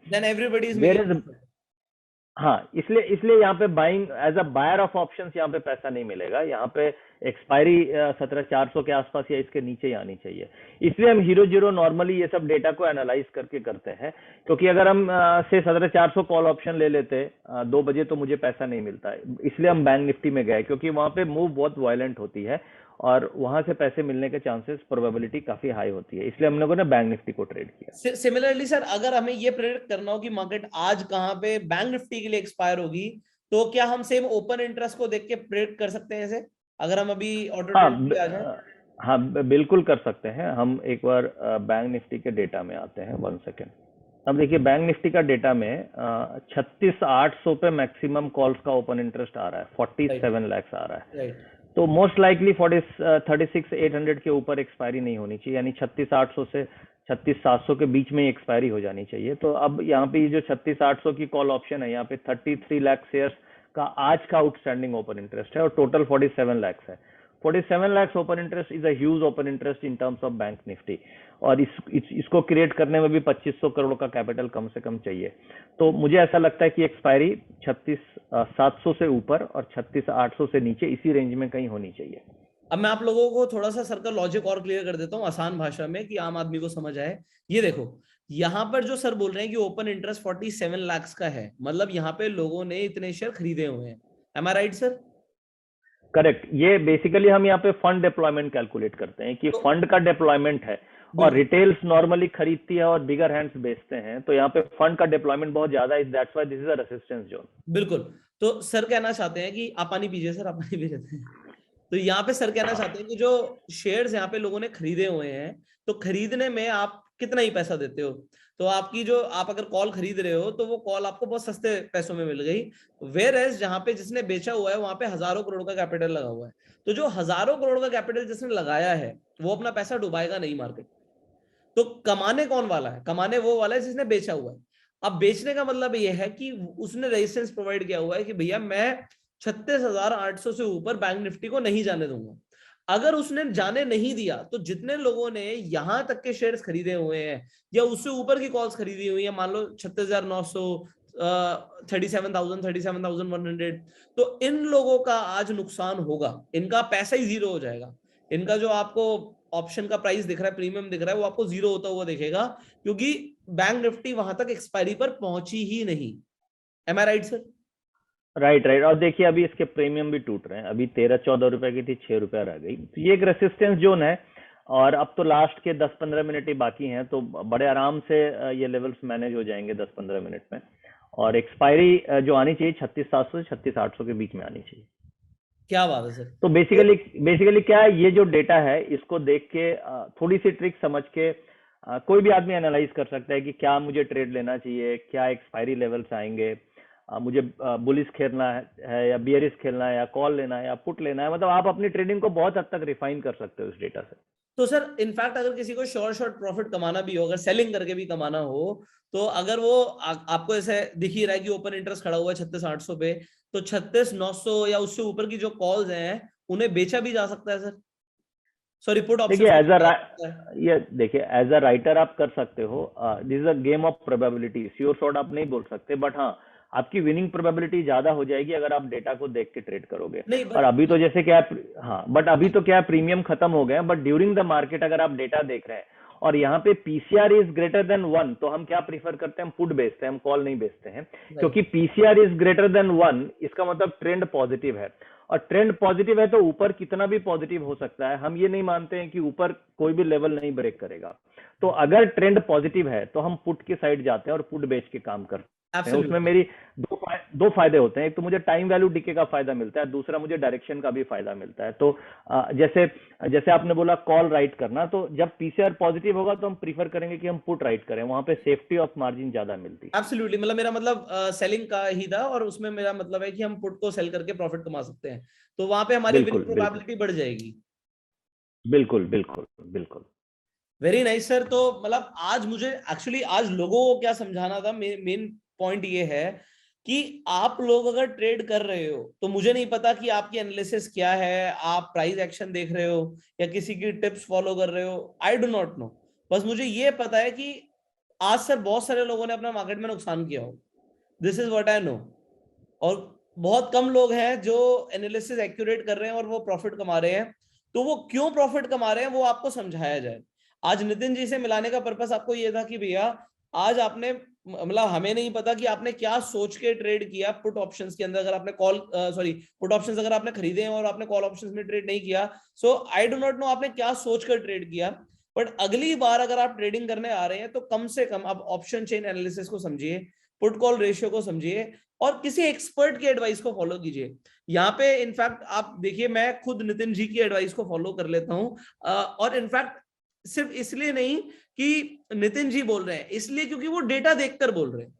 हाँ, इसलिए यहाँ पे buying as a buyer of options यहाँ पे पैसा नहीं मिलेगा। यहाँ पे एक्सपायरी 17,400 के आसपास या इसके नीचे ही आनी चाहिए। इसलिए हम हीरो जीरो नॉर्मली ये सब डेटा को एनालाइज करके करते हैं, क्योंकि अगर हम से 17,400 कॉल ऑप्शन ले लेते 2 बजे तो मुझे पैसा नहीं मिलता है। इसलिए हम बैंक निफ्टी में गए, क्योंकि वहां पे मूव बहुत वायलेंट होती है और वहां से पैसे मिलने के चांसेस प्रोबेबिलिटी काफी हाई होती है। इसलिए हम लोगों ने बैंक निफ्टी को ट्रेड किया। सिमिलरली सर, अगर हमें ये प्रेडिक्ट करना हो कि मार्केट आज कहां पे बैंक निफ्टी के लिए एक्सपायर होगी, तो क्या हम सेम ओपन इंटरेस्ट को देख के प्रेडिक्ट कर सकते हैं ऐसे, अगर हम अभी ऑटो ट्रेड पे आ जाएं? हाँ, बिल्कुल कर सकते हैं। हम एक बार बैंक निफ्टी के डेटा में आते हैं, 1 सेकेंड। अब देखिए बैंक निफ्टी का डेटा में 36,800 पे मैक्सिमम कॉल्स का ओपन इंटरेस्ट आ रहा है, 47 लाख आ रहा है। तो मोस्ट लाइकली 36,800 के ऊपर एक्सपायरी नहीं होनी चाहिए, यानी 36,800 से 36,700 के बीच में एक्सपायरी हो जानी चाहिए। तो अब यहाँ पे जो 36,800 की कॉल ऑप्शन है, यहाँ पे 33 लाख शेयर्स का आज का आउटस्टैंडिंग ओपन इंटरेस्ट है, और टोटल 47 लाख है। 47 lakh open interest is a huge open interest in terms of bank Nifty, और इसको क्रिएट करने में भी 2,500 करोड़ का कैपिटल कम से कम चाहिए। तो मुझे ऐसा लगता है कि एक्सपायरी 36,700 से ऊपर और 36,800 से नीचे इसी रेंज में कहीं होनी चाहिए। अब मैं आप लोगों को थोड़ा सा सर का लॉजिक और क्लियर कर देता हूँ आसान भाषा में, कि आम आदमी को समझ आए। ये देखो, यहाँ पर जो सर बोल रहे हैं कि ओपन इंटरेस्ट 47 लाख का है, मतलब यहाँ पे लोगों ने इतने शेयर खरीदे हुए हैं। एम आई राइट सर? करेक्ट। ये बेसिकली हम यहाँ पे फंड डिप्लॉयमेंट कैलकुलेट करते हैं कि फंड का डिप्लॉयमेंट है, और रिटेल्स नॉर्मली खरीदती है और बिगर हैंड्स बेचते हैं। तो यहाँ पे फंड का डिप्लॉयमेंट बहुत ज्यादा है, that's why this is a resistance zone. बिल्कुल। तो सर कहना चाहते हैं कि आप पानी पीजिए सर, आप पानी पी लेते हैं। तो यहाँ पे सर कहना चाहते हैं कि जो शेयर्स यहाँ पे लोगों ने खरीदे हुए हैं, तो खरीदने में आप कितना ही पैसा देते हो। तो आपकी जो आप अगर कॉल खरीद रहे हो, तो वो कॉल आपको बहुत सस्ते पैसों में मिल गई। वेयर एज जहाँ पे जिसने बेचा हुआ है, वहां पे हजारों करोड़ का कैपिटल लगा हुआ है। तो जो हजारों करोड़ का कैपिटल जिसने लगाया है, वो अपना पैसा डुबाएगा नहीं मार्केट। तो कमाने कौन वाला है? कमाने वो वाला है जिसने बेचा हुआ है। अब बेचने का मतलब यह है कि उसने रेजिस्टेंस प्रोवाइड किया हुआ है कि भैया मैं 36,800 से ऊपर बैंक निफ्टी को नहीं जाने दूंगा। अगर उसने जाने नहीं दिया तो जितने लोगों ने यहां तक के शेयर्स खरीदे हुए हैं या उससे ऊपर की कॉल्स खरीदी हुई है, मान लो 36,900, 37,000, 37,100, तो इन लोगों का आज नुकसान होगा, इनका पैसा ही जीरो हो जाएगा। इनका जो आपको ऑप्शन का प्राइस दिख रहा है, प्रीमियम दिख रहा है, वो आपको जीरो होता हुआ दिखेगा, क्योंकि बैंक निफ्टी वहां तक एक्सपायरी पर पहुंची ही नहीं। एम आई राइट सर? Right right. और देखिए अभी इसके प्रीमियम भी टूट रहे हैं, अभी 13-14 रुपए की थी, 6 रुपया रह गई, तो ये एक रेसिस्टेंस जोन है। और अब तो लास्ट के 10-15 मिनट ही बाकी हैं, तो बड़े आराम से ये लेवल्स मैनेज हो जाएंगे 10-15 मिनट में। और एक्सपायरी जो आनी चाहिए 36,700 से 36,800 के बीच में आनी चाहिए। क्या बात है सर। तो बेसिकली क्या है, ये जो डेटा है इसको देख के थोड़ी सी ट्रिक समझ के कोई भी आदमी एनालाइज कर सकता है कि क्या मुझे ट्रेड लेना चाहिए, क्या एक्सपायरी लेवल्स आएंगे, मुझे बुलिश खेलना है या बियरिश खेलना है, या कॉल लेना है या पुट लेना है। मतलब आप अपनी ट्रेडिंग को बहुत हद तक रिफाइन कर सकते हो इस डेटा से। तो सर इनफैक्ट अगर किसी को शॉर्ट प्रॉफिट कमाना भी हो, अगर सेलिंग करके भी कमाना हो, तो अगर वो आपको ऐसे दिख ही रहा है कि ओपन इंटरेस्ट खड़ा हुआ है 36,800 पे, तो 36,900 या उससे ऊपर की जो कॉल्स हैं उन्हें बेचा भी जा सकता है सर। Sorry, put option. देखिए एज अ राइटर आप कर सकते हो, this is a game of probability. Sure shot आप नहीं बोल सकते, बट हाँ आपकी विनिंग प्रोबेबिलिटी ज्यादा हो जाएगी अगर आप डेटा को देख के ट्रेड करोगे। और अभी तो जैसे क्या, हाँ बट अभी तो क्या प्रीमियम खत्म हो गए, बट ड्यूरिंग द मार्केट अगर आप डेटा देख रहे हैं और यहाँ पे पीसीआर इज ग्रेटर देन 1, तो हम क्या प्रीफर करते हैं, हम पुट बेचते हैं, हम कॉल नहीं बेचते हैं। क्योंकि पीसीआर इज ग्रेटर देन 1 इसका मतलब ट्रेंड पॉजिटिव है, और ट्रेंड पॉजिटिव है तो ऊपर कितना भी पॉजिटिव हो सकता है। हम ये नहीं मानते हैं कि ऊपर कोई भी लेवल नहीं ब्रेक करेगा। तो अगर ट्रेंड पॉजिटिव है तो हम पुट की साइड जाते हैं और पुट बेच के काम करते हैं। उसमें मेरी दो फायदे होते हैं, एक तो मुझे टाइम वैल्यू डीके का फायदा मिलता है, दूसरा मुझे डायरेक्शन का भी फायदा मिलता है। तो जैसे आपने बोला कॉल राइट करना, तो जब पीसीआर पॉजिटिव होगा तो हम प्रीफर करेंगे कि हम पुट राइट करें, वहां पे सेफ्टी ऑफ मार्जिन ज्यादा मिलती है। एब्सोल्युटली, मतलब मेरा मतलब सेलिंग का ही था, और उसमें मेरा मतलब है कि हम पुट को सेल करके प्रॉफिट कमा सकते हैं, तो वहां पे हमारी विनिंग प्रोबेबिलिटी बढ़ जाएगी। बिल्कुल बिल्कुल बिल्कुल। Very nice sir. तो मतलब आज मुझे एक्चुअली आज लोगों को क्या समझाना था, मेन पॉइंट ये है कि आप लोग अगर ट्रेड कर रहे हो, तो मुझे नहीं पता कि आपकी एनालिसिस क्या है, आप प्राइस एक्शन देख रहे हो या किसी की टिप्स फॉलो कर रहे हो, आई डू नॉट नो। बस मुझे ये पता है कि आज सर बहुत सारे लोगों ने अपना मार्केट में नुकसान किया हो, this is what I know. और बहुत कम लोग हैं जो एनालिसिस एक्यूरेट कर रहे हैं और वो प्रॉफिट कमा रहे हैं। तो वो क्यों प्रॉफिट कमा रहे हैं वो आपको समझाया जाए। आज नितिन जी से मिलाने का पर्पस आपको ये था कि भैया आज आपने, मतलब हमें नहीं पता कि आपने क्या सोच के ट्रेड किया पुट ऑप्शंस के अंदर। अगर आपने पुट ऑप्शंस अगर आपने खरीदे हैं और आपने कॉल ऑप्शंस में ट्रेड नहीं किया, सो आई डू नॉट नो आपने क्या सोच कर ट्रेड किया। बट अगली बार अगर आप ट्रेडिंग करने आ रहे हैं तो कम से कम आप ऑप्शन चेन एनालिसिस को समझिए, पुट कॉल रेशियो को समझिए, और किसी एक्सपर्ट की एडवाइस को फॉलो कीजिए। यहाँ पे इनफैक्ट आप देखिए, मैं खुद नितिन जी की एडवाइस को फॉलो कर लेता हूं, और इनफैक्ट सिर्फ इसलिए नहीं कि नितिन जी बोल रहे हैं, इसलिए क्योंकि वो डेटा देखकर बोल रहे हैं,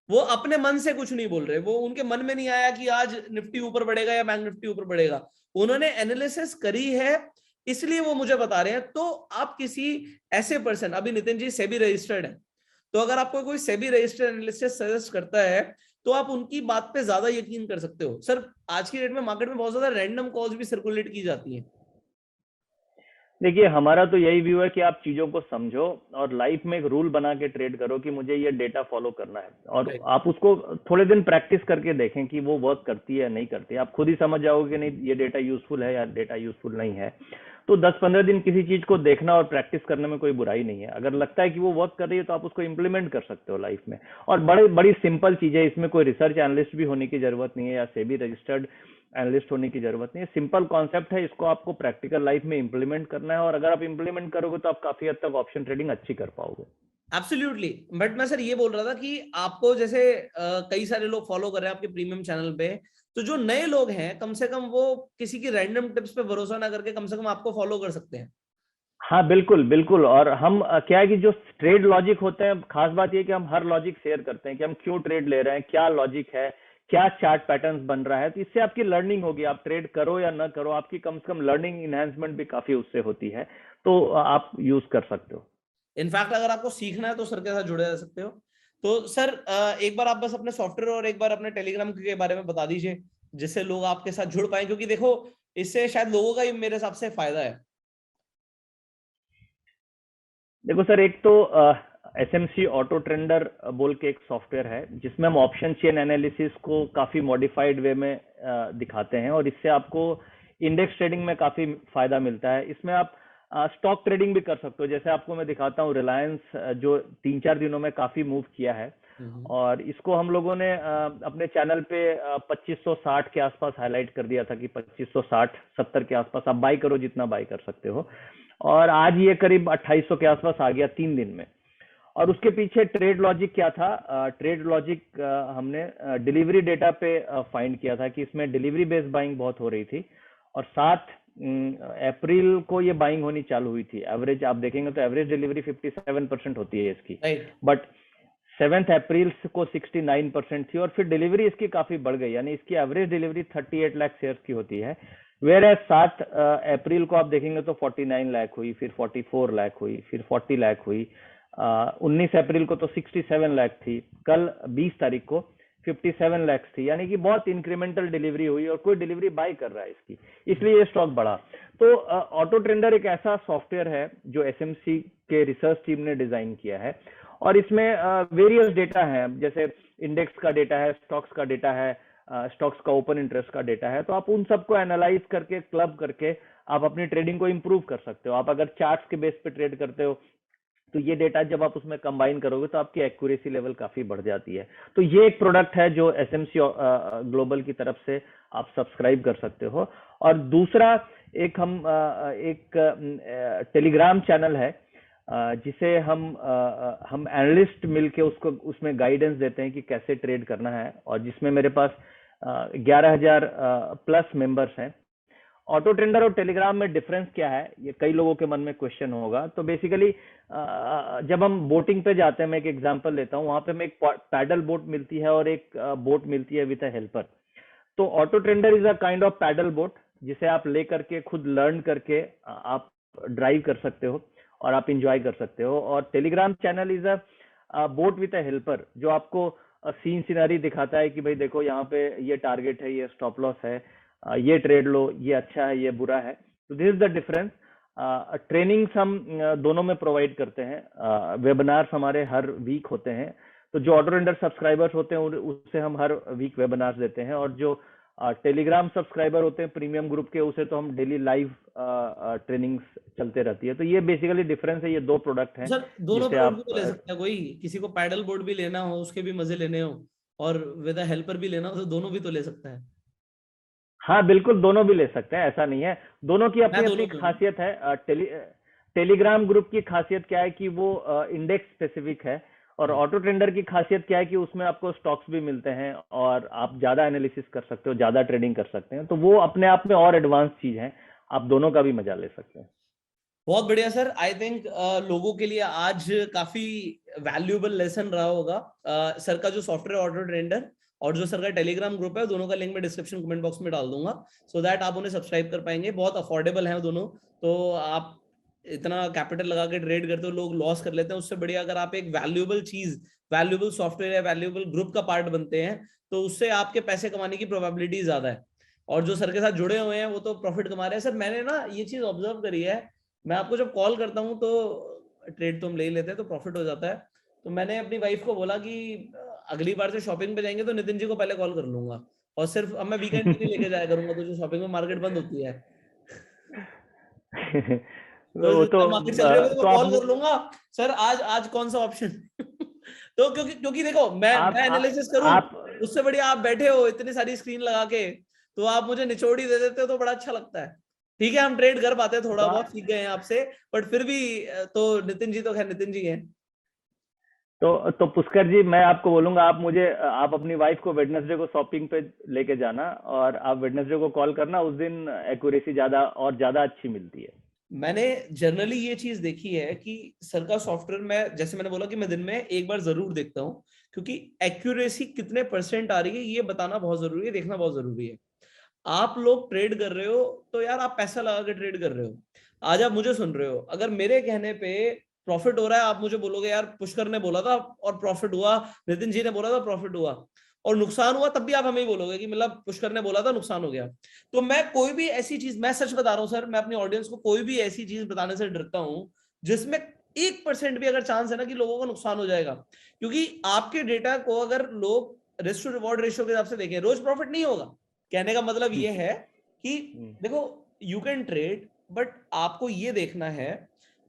वो अपने मन से कुछ नहीं बोल रहे। वो उनके मन में नहीं आया कि आज निफ्टी ऊपर बढ़ेगा या बैंक निफ्टी ऊपर बढ़ेगा, उन्होंने एनालिसिस करी है इसलिए वो मुझे बता रहे हैं। तो आप किसी ऐसे पर्सन, अभी नितिन जी सेबी रजिस्टर्ड है, तो अगर आपको कोई सेबी रजिस्टर्ड एनालिस्ट सजेस्ट करता है तो आप उनकी बात पे ज्यादा यकीन कर सकते हो। सर आज की डेट में मार्केट में बहुत ज्यादा रैंडम कॉल्स भी सर्कुलेट की जाती हैं। देखिए हमारा तो यही व्यू है कि आप चीजों को समझो और लाइफ में एक रूल बना के ट्रेड करो कि मुझे ये डेटा फॉलो करना है, और आप उसको थोड़े दिन प्रैक्टिस करके देखें कि वो वर्क करती है या नहीं करती है। आप खुद ही समझ जाओगे कि नहीं ये डेटा यूजफुल है या डेटा यूजफुल नहीं है। तो 10-15 दिन किसी चीज को देखना और प्रैक्टिस करने में कोई बुराई नहीं है। अगर लगता है कि वो वर्क कर रही है तो आप उसको इंप्लीमेंट कर सकते हो लाइफ में। और बड़ी सिंपल चीज है, इसमें कोई रिसर्च एनालिस्ट भी होने की जरूरत नहीं है या सेबी रजिस्टर्ड एनालिस्ट होने की जरूरत नहीं है। सिंपल कॉन्सेप्ट है, इसको आपको प्रैक्टिकल लाइफ में इंप्लीमेंट करना है, और अगर आप इंप्लीमेंट करोगे तो आप काफी हद तक ऑप्शन ट्रेडिंग अच्छी कर पाओगे। एब्सोल्युटली। बट मैं सर ये बोल रहा था कि आपको जैसे कई सारे लोग फॉलो कर रहे हैं आपके प्रीमियम चैनल पे, तो जो नए लोग हैं कम से कम वो किसी की रैंडम टिप्स पे भरोसा ना करके कम से कम आपको फॉलो कर सकते हैं। हाँ बिल्कुल बिल्कुल। और हम क्या है कि जो ट्रेड लॉजिक होते हैं, खास बात ये कि हम हर लॉजिक शेयर करते हैं कि हम क्यों ट्रेड ले रहे हैं, क्या लॉजिक है, क्या चार्ट पैटर्न्स बन रहा है। तो इससे आपकी लर्निंग होगी, आप ट्रेड करो या ना करो, आपकी कम से कम लर्निंग इनहेंसमेंट भी काफी उससे होती है, तो आप यूज कर सकते हो। इनफैक्ट अगर आपको सीखना है तो सर के साथ जुड़े रह सकते हो। तो सर एक बार आप बस अपने सॉफ्टवेयर और एक बार अपने टेलीग्राम के बारे में बता दीजिए, जिससे लोग आपके साथ जुड़ पाए। क्योंकि देखो इससे शायद लोगों का ही मेरे हिसाब से फायदा है। देखो सर, एक तो एसएमसी ऑटो ट्रेंडर बोल के एक सॉफ्टवेयर है जिसमें हम ऑप्शन चेन एनालिसिस को काफी मॉडिफाइड वे में दिखाते हैं, और इससे आपको इंडेक्स ट्रेडिंग में काफी फायदा मिलता है। इसमें आप स्टॉक ट्रेडिंग भी कर सकते हो। जैसे आपको मैं दिखाता हूँ, रिलायंस जो 3-4 दिनों में काफी मूव किया है, और इसको हम लोगों ने अपने चैनल पे 2560 के आसपास हाईलाइट कर दिया था कि 2560-70 के आसपास आप बाई करो, जितना बाई कर सकते हो। और आज ये करीब 2800 के आसपास आ गया 3 दिन में। और उसके पीछे ट्रेड लॉजिक क्या था? ट्रेड लॉजिक हमने डिलीवरी डेटा पे फाइंड किया था कि इसमें डिलीवरी बेस्ड बाइंग बहुत हो रही थी, और 7 अप्रैल को ये बाइंग होनी चालू हुई थी। एवरेज आप देखेंगे तो एवरेज डिलीवरी 57% होती है इसकी, बट 7 अप्रैल को 69% थी, और फिर डिलीवरी इसकी काफी बढ़ गई, यानी इसकी एवरेज डिलीवरी 38 लाख शेयर्स की होती है। वेयर एज 7 अप्रैल को आप देखेंगे तो 49 लाख हुई, फिर 44 लाख हुई, फिर 40 लाख हुई। 19 अप्रैल को तो 67 लाख थी, कल 20 तारीख को 57 लाख थी, यानी कि बहुत इंक्रीमेंटल डिलीवरी हुई, और कोई डिलीवरी बाय कर रहा है इसकी, इसलिए ये स्टॉक बढ़ा। तो ऑटो ट्रेंडर एक ऐसा सॉफ्टवेयर है जो एसएमसी के रिसर्च टीम ने डिजाइन किया है, और इसमें वेरियस डेटा है, जैसे इंडेक्स का डेटा है, स्टॉक्स का डेटा है, स्टॉक्स का ओपन इंटरेस्ट का डेटा है। तो आप उन सबको एनालाइज करके, क्लब करके आप अपनी ट्रेडिंग को इंप्रूव कर सकते हो। आप अगर चार्ट्स के बेस पे ट्रेड करते हो तो ये डेटा जब आप उसमें कंबाइन करोगे तो आपकी एक्यूरेसी लेवल काफी बढ़ जाती है। तो ये एक प्रोडक्ट है जो एसएमसी ग्लोबल की तरफ से आप सब्सक्राइब कर सकते हो। और दूसरा एक टेलीग्राम चैनल है जिसे हम एनालिस्ट मिलके उसको उसमें गाइडेंस देते हैं कि कैसे ट्रेड करना है, और जिसमें मेरे पास 11,000 प्लस मेंबर्स हैं। ऑटो ट्रेंडर और टेलीग्राम में डिफरेंस क्या है, ये कई लोगों के मन में क्वेश्चन होगा। तो बेसिकली जब हम बोटिंग पे जाते हैं, मैं एक एग्जांपल लेता हूँ, वहां पे हमें एक पैडल बोट मिलती है और एक बोट मिलती है विद अ हेल्पर। तो auto trender is a kind of paddle boat जिसे आप ले करके खुद लर्न करके आप ड्राइव कर सकते हो और आप इंजॉय कर सकते हो। और Telegram channel is a boat with a helper, जो आपको सीन सिनारी दिखाता है कि भाई देखो यहाँ पे ये टारगेट है, ये स्टॉप लॉस है, ये ट्रेड लो, ये अच्छा है, ये बुरा है। तो this is the difference. Trainings हम दोनों में प्रोवाइड करते हैं। वेबिनार्स हमारे हर वीक होते हैं। तो जो ऑटो ट्रेंडर सब्सक्राइबर्स होते हैं उससे हम हर वीक वेबिनार्स देते हैं, और जो टेलीग्राम सब्सक्राइबर होते हैं प्रीमियम ग्रुप के, उसे तो हम डेली लाइव ट्रेनिंग्स चलते रहती है। तो ये बेसिकली डिफरेंस है, ये 2 प्रोडक्ट हैं। सर दोनों जिसे प्रोडक्ट आप भी तो ले सकता है कोई, किसी को पैडल बोर्ड भी लेना हो, उसके भी मजे लेने हो, और विद अ हेल्पर भी लेना हो, तो दोनों भी तो ले सकता है। हाँ बिल्कुल, दोनों भी ले सकते हैं, ऐसा नहीं है। दोनों की मैं अपनी अपनी दोनों लूंगा। खासियत है। टेलीग्राम ग्रुप की खासियत क्या है कि वो इंडेक्स स्पेसिफिक है, और ऑटो ट्रेंडर की खासियत क्या है कि उसमें आपको स्टॉक्स भी मिलते हैं और आप ज्यादा एनालिसिस कर सकते हो, ज्यादा ट्रेडिंग कर सकते हैं। तो वो अपने आप में और एडवांस चीज है, आप दोनों का भी मजा ले सकते हैं। बहुत बढ़िया सर। आई थिंक लोगों के लिए आज काफी वैल्यूएबल लेसन रहा होगा। सर का जो सॉफ्टवेयर ऑटो ट्रेंडर और जो सर का टेलीग्राम ग्रुप है, दोनों का लिंक मैं डिस्क्रिप्शन कमेंट बॉक्स में डाल दूंगा, सो दैट आप उन्हें सब्सक्राइब कर पाएंगे। बहुत अफोर्डेबल है दोनों। तो आप इतना कैपिटल लगा के ट्रेड करते हो, लोग लॉस कर लेते हैं, उससे बढ़िया अगर आप एक वैल्यूएबल चीज, वैल्यूएबल सॉफ्टवेयर या वैल्यूएबल ग्रुप का पार्ट बनते हैं, तो उससे आपके पैसे कमाने की प्रोबेबिलिटी ज्यादा है। और जो सर के साथ जुड़े हुए हैं वो तो प्रॉफिट कमा रहे हैं। सर मैंने ना ये चीज ऑब्जर्व करी है, मैं आपको जब कॉल करता हूँ तो ट्रेड तो हम ले ही लेते हैं, तो प्रॉफिट हो जाता है। तो मैंने अपनी वाइफ को बोला कि अगली बार से शॉपिंग पे जाएंगे तो नितिन जी को पहले कॉल कर लूंगा, और सिर्फ अब मैं वीकेंड पे नहीं लेके जाया करूंगा, तो जो शॉपिंग में मार्केट बंद होती है वो तो मार्केट चल रही है तो तो मैं आप कॉल कर लूंगा, सर आज आज कौन सा ऑप्शन तो क्योंकि क्योंकि देखो मैं एनालिसिस करूं, आप उससे बढ़िया आप बैठे हो इतनी सारी स्क्रीन लगा के, तो आप मुझे निचोड़ ही दे देते हो, तो बड़ा अच्छा लगता है। ठीक है, हम ट्रेड कर पाते हैं, थोड़ा बहुत सीख गए हैं आपसे, बट फिर भी तो नितिन जी तो खैर नितिन जी हैं। तो पुष्कर जी, मैं आपको बोलूंगा, आप अपनी वाइफ को वेडनेसडे को शॉपिंग पे लेके जाना, और आप वेडनेसडे को कॉल करना, उस दिन एक्यूरेसी ज्यादा अच्छी मिलती है। मैंने जनरली ये चीज देखी है कि सर का सॉफ्टवेयर, मैं जैसे मैंने बोला कि मैं दिन में एक बार जरूर देखता हूँ, क्योंकि एक्यूरेसी कितने % आ रही है ये बताना बहुत जरूरी है, देखना बहुत जरूरी है। आप लोग ट्रेड कर रहे हो तो यार आप पैसा लगा के ट्रेड कर रहे हो। आज आप मुझे सुन रहे हो, अगर मेरे कहने पे प्रॉफिट हो रहा है, आप मुझे बोलोगे यार पुष्कर ने बोला था और प्रॉफिट हुआ, नितिन जी ने बोला था प्रॉफिट हुआ, और नुकसान हुआ तब भी आप हमें ही बोलोगे कि मतलब पुष्कर ने बोला था नुकसान हो गया। तो मैं कोई भी ऐसी चीज, मैं सच बता रहा हूँ सर, मैं अपनी ऑडियंस को कोई भी ऐसी चीज बताने से डरता हूँ जिसमें 1% भी अगर चांस है ना कि लोगों को नुकसान हो जाएगा। क्योंकि आपके डेटा को अगर लोग रिस्क टू रिवॉर्ड रेशियो के हिसाब से देखें, रोज प्रॉफिट नहीं होगा। कहने का मतलब ये है कि देखो यू कैन ट्रेड, बट आपको ये देखना है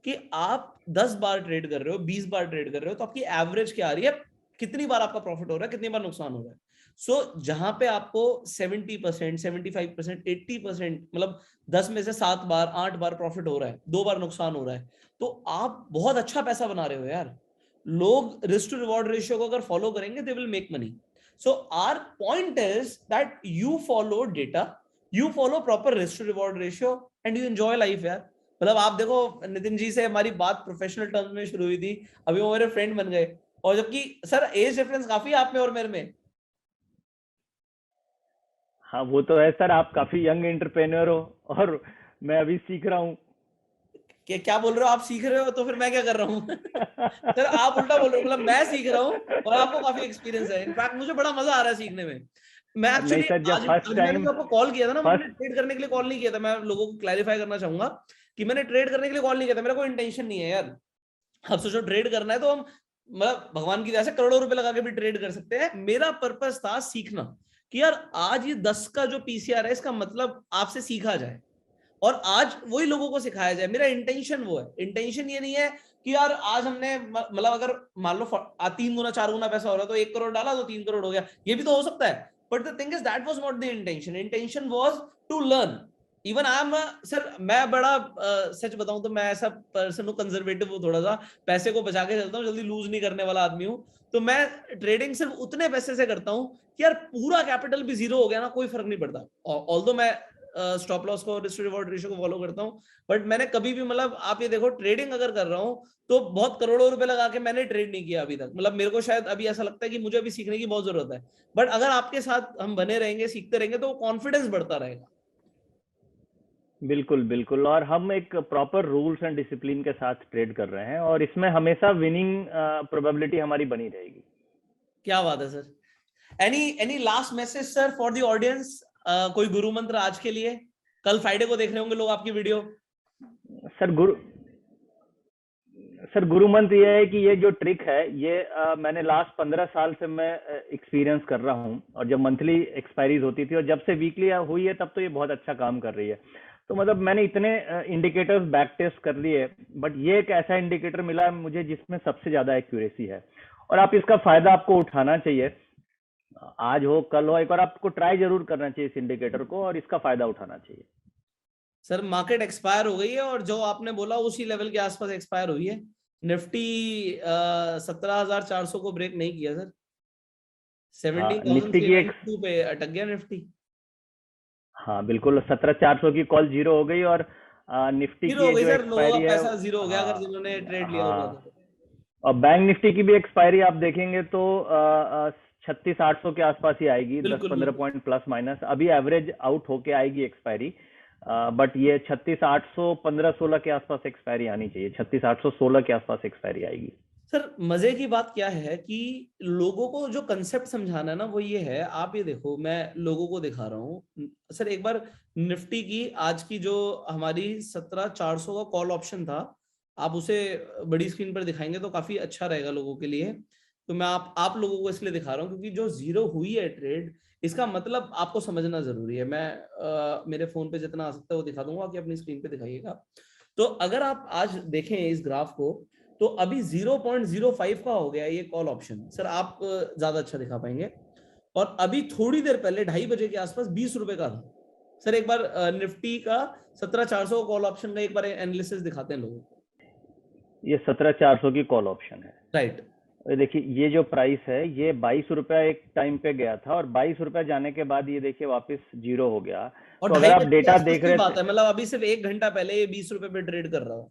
कि आप 10 बार ट्रेड कर रहे हो, 20 बार ट्रेड कर रहे हो, तो आपकी एवरेज क्या आ रही है, कितनी बार आपका प्रॉफिट हो रहा है, कितनी बार नुकसान हो रहा है। सो जहां पे आपको 70%, 75%, 80%, मतलब 10 में से 7 बार 8 बार प्रॉफिट हो रहा है, 2 बार नुकसान हो रहा है, तो आप बहुत अच्छा पैसा बना रहे हो यार। लोग रिस्क टू रिवॉर्ड रेशियो को अगर फॉलो करेंगे they will make money. So our point is that you follow data, you follow proper risk to reward ratio and you enjoy life यार। मतलब आप देखो नितिन जी से हमारी बात प्रोफेशनल टर्म्स में शुरू हुई थी, अभी वो मेरे फ्रेंड बन गए, और जबकि सर एज डिफरेंस काफी है आप में और मेरे में। हाँ वो तो है सर, आप काफी यंग एंटरप्रेन्योर हो और मैं अभी सीख रहा हूँ। क्या बोल रहे हो, आप सीख रहे हो तो फिर मैं क्या कर रहा हूँ? सर आप उल्टा बोल रहे हो, मतलब मैं सीख रहा हूँ और आपको काफी एक्सपीरियंस है। इनफैक्ट मुझे बड़ा मजा आ रहा है सीखने में। मैं नहीं एक्चुअली सर, जब आज फर्स्ट आज मैंने टाइम जो आपको कॉल किया था ना, वो मैंने फर्स्ट ट्रेड करने के लिए कॉल नहीं किया था। मैं लोगों को क्लैरिफाई करना चाहूंगा कि मैंने ट्रेड करने के लिए कॉल नहीं किया था, मेरा कोई इंटेंशन नहीं है यार। आप सोचो ट्रेड करना है तो हम मतलब भगवान की दया से करोड़ों रुपए लगा के भी ट्रेड कर सकते हैं। मेरा पर्पस था सीखना कि यार आज ये 10 का जो पीसीआर है इसका मतलब आपसे सीखा जाए और आज वही लोगों को सिखाया जाए। मेरा इंटेंशन वो है। इंटेंशन ये नहीं है कि यार आज हमने मतलब अगर मान लो 3 गुना 4 गुना पैसा हो रहा है तो 1 करोड़ डाला तो 3 करोड़ हो गया, ये भी तो हो सकता है। But the thing is that was not the intention. Intention was to learn. Even I am sir, मैं बड़ा सच बताऊं तो मैं ऐसा पर्सन हूं, कंजर्वेटिव हूं थोड़ा सा, पैसे को बचा के चलता हूं, जल्दी लूज नहीं करने वाला आदमी हूं। तो मैं ट्रेडिंग सिर्फ उतने पैसे से करता हूं कि यार पूरा कैपिटल भी जीरो हो गया ना कोई फर्क नहीं पड़ता। ऑल्दो मैं स्टॉप लॉस को, रिस्क टू रिवॉर्ड रेशियो को फॉलो करता हूं, बट मैंने कभी भी मतलब आप ये देखो ट्रेडिंग अगर कर रहा हूं तो बहुत करोड़ों रुपए लगा के मैंने ट्रेड नहीं किया अभी तक। मतलब मेरे को शायद अभी ऐसा लगता है कि मुझे अभी सीखने की बहुत जरूरत है। बट अगर आपके साथ हम बने रहेंगे, सीखते रहेंगे, तो कॉन्फिडेंस बढ़ता रहेगा। बिल्कुल बिल्कुल, और हम एक प्रॉपर रूल्स एंड डिसिप्लिन के साथ ट्रेड कर रहे हैं और इसमें हमेशा विनिंग प्रोबेबिलिटी हमारी बनी रहेगी। क्या बात है sir. Any last message sir for the audience? कोई गुरु मंत्र आज के लिए? कल फ्राइडे को देख रहे होंगे लोग आपकी वीडियो। सर गुरु मंत्र ये है कि ये जो ट्रिक है ये मैंने लास्ट 15 साल से मैं एक्सपीरियंस कर रहा हूँ, और जब मंथली एक्सपायरीज होती थी और जब से वीकली हुई है तब तो ये बहुत अच्छा काम कर रही है। तो मतलब मैंने इतने इंडिकेटर्स बैक टेस्ट कर लिए, बट ये एक ऐसा इंडिकेटर मिला मुझे जिसमें सबसे ज्यादा एक्यूरेसी है, और आप इसका फायदा आपको उठाना चाहिए। आज हो कल हो, एक बार आपको ट्राई जरूर करना चाहिए इस इंडिकेटर को और इसका फायदा उठाना चाहिए। सर मार्केट एक्सपायर हो गई है और जो आपने बोला उसी लेवल के आसपास एक्सपायर हुई है। निफ्टी 17,400 को ब्रेक नहीं किया सर। हाँ निफ्टी की एक 17,392 पे अटक गया निफ्टी। हाँ बिल्कुल, 17,400 की कॉल जीरो हो गई, और निफ्टी जीरो की हो ये गई जो सर, लोगों का एक्सपायरी है। पैसा जीरो हो गया अगर हाँ जिन्होंने ट्रेड लिया होगा हाँ, तो। और बैंक निफ्टी की भी एक्सपायरी आप देखेंगे तो 36,800 के आसपास ही आएगी, दस बिल्कुल पंद्रह बिल्कुल। पॉइंट प्लस माइनस अभी एवरेज आउट होके आएगी एक्सपायरी। बट ये 36,800 15-16 के आसपास एक्सपायरी आनी चाहिए, 36,816 के आसपास एक्सपायरी आएगी। सर मजे की बात क्या है कि लोगों को जो कंसेप्ट समझाना है ना वो ये है। आप ये देखो, मैं लोगों को दिखा रहा हूँ सर, एक बार निफ्टी की आज की जो हमारी 17,400 का कॉल ऑप्शन था, आप उसे बड़ी स्क्रीन पर दिखाएंगे तो काफी अच्छा रहेगा लोगों के लिए। तो मैं आप लोगों को इसलिए दिखा रहा हूँ क्योंकि जो जीरो हुई है ट्रेड, इसका मतलब आपको समझना जरूरी है। मैं मेरे फोन पे जितना आ सकता है वो दिखा दूंगा कि अपनी स्क्रीन पे दिखाइएगा। तो अगर आप आज देखें इस ग्राफ को, तो अभी 0.05 का हो गया ये कॉल ऑप्शन। सर आप ज्यादा अच्छा दिखा पाएंगे। और अभी थोड़ी देर पहले 2:30 बजे के आसपास 20 रुपए का था। सर एक बार निफ्टी का 17,400 कॉल ऑप्शन का एक बार एनालिसिस दिखाते हैं लोगों को। ये 17,400 की कॉल ऑप्शन है। राइट। देखिए ये जो प्राइस है ये 22 रुपया एक टाइम पे गया था, और 22 रुपया जाने के बाद ये देखिए वापस जीरो हो गया। और तो अगर ढाई आप बजे के डेटा आसपास देख की रहे थे, बात है, मतलब अभी सिर्फ 1 घंटा पहले ये 20 रुपए पे ट्रेड कर रहा है।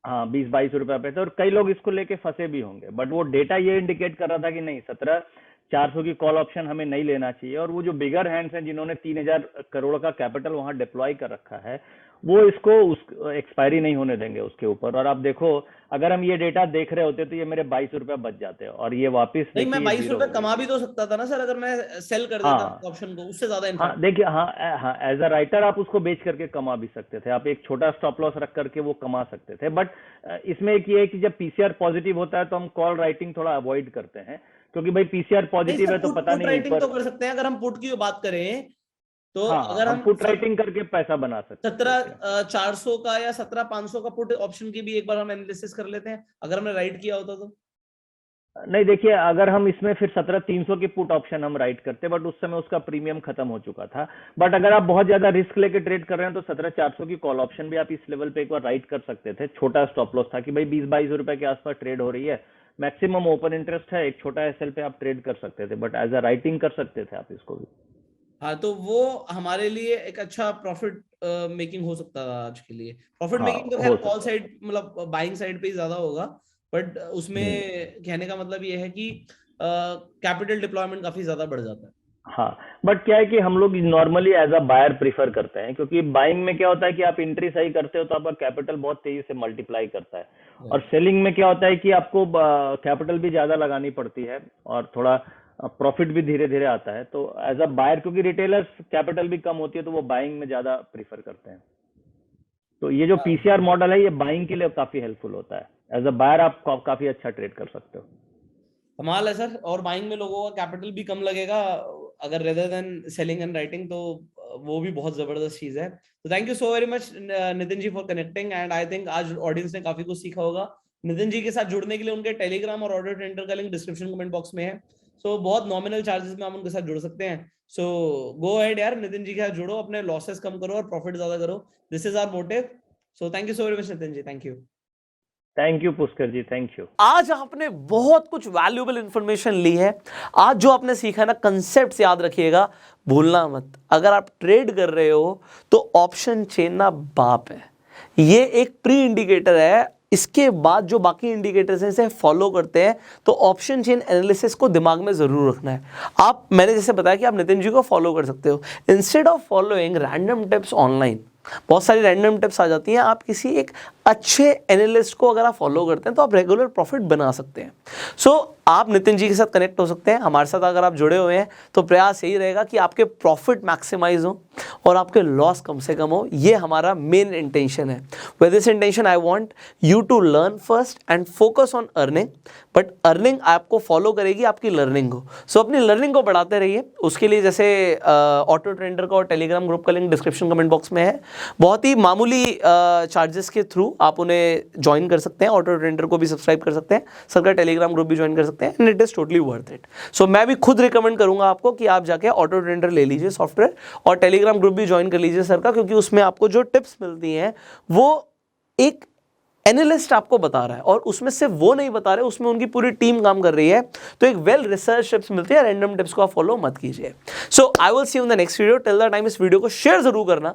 हाँ 20-22 रुपया पे थे, और कई लोग इसको लेके फंसे भी होंगे, बट वो डेटा ये इंडिकेट कर रहा था कि नहीं 17,400 की कॉल ऑप्शन हमें नहीं लेना चाहिए। और वो जो बिगर हैंड्स हैं जिन्होंने 3,000 करोड़ का कैपिटल वहां डिप्लॉय कर रखा है, वो इसको उस एक्सपायरी नहीं होने देंगे उसके ऊपर। और आप देखो, अगर हम ये डेटा देख रहे होते तो ये मेरे 22 रुपए बच जाते हैं, और ये वापस नहीं, मैं देखिए 22 जीरो रुपए हो कमा गई। भी तो सकता था ना सर, अगर मैं सेल कर देता हाँ ऑप्शन को, उससे ज्यादा हाँ, इनफैक्ट। देखिए, हाँ हाँ, एज अ राइटर आप उसको बेच करके कमा भी सकते थे, आप एक छोटा स्टॉप लॉस रख करके वो कमा सकते थे। बट इसमें एक ये है कि जब पीसीआर पॉजिटिव होता है तो हम कॉल राइटिंग थोड़ा अवॉइड करते हैं, क्योंकि भाई पीसीआर नहीं पॉजिटिव सर, है तो पुट पता पुट नहीं राइटिंग ऊपर। तो कर सकते हैं, अगर हम पुट की बात करें तो हाँ हाँ, अगर हम हम पुट राइटिंग करके पैसा बना सकते हैं उससे। 17,400 का या 17,500 का पुट ऑप्शन की भी एक बार हम एनालिसिस कर लेते हैं, अगर हमने राइट किया होता तो। नहीं देखिए, अगर हम इसमें फिर 17,300 की पुट ऑप्शन हम राइट करते, बट उस समय उसका प्रीमियम खत्म हो चुका था। बट अगर आप बहुत ज्यादा रिस्क लेके ट्रेड कर रहे हैं तो 17,400 की कॉल ऑप्शन भी आप इस लेवल पे एक बार राइट कर सकते थे। छोटा स्टॉप लॉस था कि भाई 20-22 रुपए के आसपास ट्रेड हो रही है, मैक्सिमम ओपन इंटरेस्ट है, एक छोटा एसएल पे आप ट्रेड कर सकते थे, बट एज अ राइटिंग कर सकते थे आप इसको भी। हाँ, तो वो हमारे लिए एक अच्छा प्रॉफिट मेकिंग हो सकता था आज के लिए। प्रॉफिट हाँ, मेकिंग तो खैर हो कॉल सकता है। साइड, मतलब बाइंग साइड पे ही ज्यादा होगा, बट उसमें हम्म। कहने का मतलब ये है कि कैपिटल डिप्लॉयमेंट काफी ज्यादा बढ़ जाता है। हाँ, बट क्या है कि हम लोग normally as a buyer prefer करते हैं, क्योंकि बाइंग में क्या होता है कि आप एंट्री सही करते हो तो आपका कैपिटल बहुत तेजी से मल्टीप्लाई करता है, और Right. सेलिंग में क्या होता है कि आपको कैपिटल भी ज्यादा लगानी पड़ती है और थोड़ा प्रॉफिट भी धीरे धीरे आता है। तो एज अ बायर, क्योंकि रिटेलर्स कैपिटल भी कम होती है तो वो बाइंग में ज्यादा प्रीफर करते हैं। तो ये जो हाँ, पीसीआर मॉडल है ये बाइंग के लिए काफी हेल्पफुल होता है। एज अ बायर आप काफी अच्छा ट्रेड कर सकते हो। कमाल है सर। और बाइंग में लोगों का कैपिटल भी कम लगेगा अगर rather than selling and writing, तो वो भी बहुत जबरदस्त चीज है। तो thank you so very much Nitin ji for connecting, and I think आज ऑडियंस ने काफी कुछ सीखा होगा। नितिन जी के साथ जुड़ने के लिए उनके टेलीग्राम और ऑर्डर टेंडर का लिंक डिस्क्रिप्शन कमेंट बॉक्स में है। सो बहुत नॉमिनल चार्जेस में आप उनके साथ जुड़ सकते हैं। सो गो अहेड यार, नितिन जी के साथ जुड़ो, अपने लॉसेस कम करो और प्रॉफिट ज्यादा करो। This is our motive. So thank you so very much Nitin ji, thank you. Thank you Pushkar ji, thank you. आज आपने बहुत कुछ वैल्यूएबल इंफॉर्मेशन ली है। आज जो आपने सीखा है ना, कंसेप्ट याद रखिएगा, भूलना मत। अगर आप ट्रेड कर रहे हो तो ऑप्शन चेन ना बाप है, ये एक प्री इंडिकेटर है। इसके बाद जो बाकी इंडिकेटर्स हैं इसे फॉलो करते हैं, तो ऑप्शन चेन एनालिसिस को दिमाग में जरूर रखना है। आप, मैंने जैसे बताया कि आप नितिन जी को फॉलो कर सकते हो instead of following random tips online. बहुत सारी रैंडम टिप्स आ जाती हैं, आप किसी एक अच्छे एनालिस्ट को अगर आप फॉलो करते हैं तो आप रेगुलर प्रॉफिट बना सकते हैं। सो आप नितिन जी के साथ कनेक्ट हो सकते हैं। हमारे साथ अगर आप जुड़े हुए हैं तो प्रयास यही रहेगा कि आपके प्रॉफिट मैक्सिमाइज हो और आपके लॉस कम से कम हो। ये हमारा मेन इंटेंशन है। With this intention I want you to learn first and focus on earning, but earning आपको फॉलो करेगी आपकी लर्निंग को। सो अपनी लर्निंग को बढ़ाते रहिए। उसके लिए जैसे ऑटो ट्रेंडर का और टेलीग्राम ग्रुप का लिंक डिस्क्रिप्शन कमेंट बॉक्स में है। बहुत ही मामूली चार्जेस के थ्रू आप उन्हें ज्वाइन कर सकते हैं। ऑटो ट्रेंडर को भी सब्सक्राइब कर सकते हैं, सबका टेलीग्राम ग्रुप भी ज्वाइन कर सकते हैं, and it is totally worth it. So मैं भी खुद रिकमेंड करूंगा आपको कि आप जाके ऑटो ट्रेंडर ले लीजिए सॉफ्टवेयर, और टेलीग्राम ग्रुप भी ज्वाइन कर लीजिए सर का, क्योंकि उसमें आपको जो टिप्स मिलती हैं वो एक एनालिस्ट आपको बता रहा है, और उसमें सिर्फ वो नहीं बता रहे, उसमें उनकी पूरी टीम काम कर रही है। तो एक वेल रिसर्च टिप्स मिलती है, रैंडम टिप्स को आप फॉलो मत कीजिए। So I will see you in the next video. Till the time इस वीडियो को शेयर जरूर करना,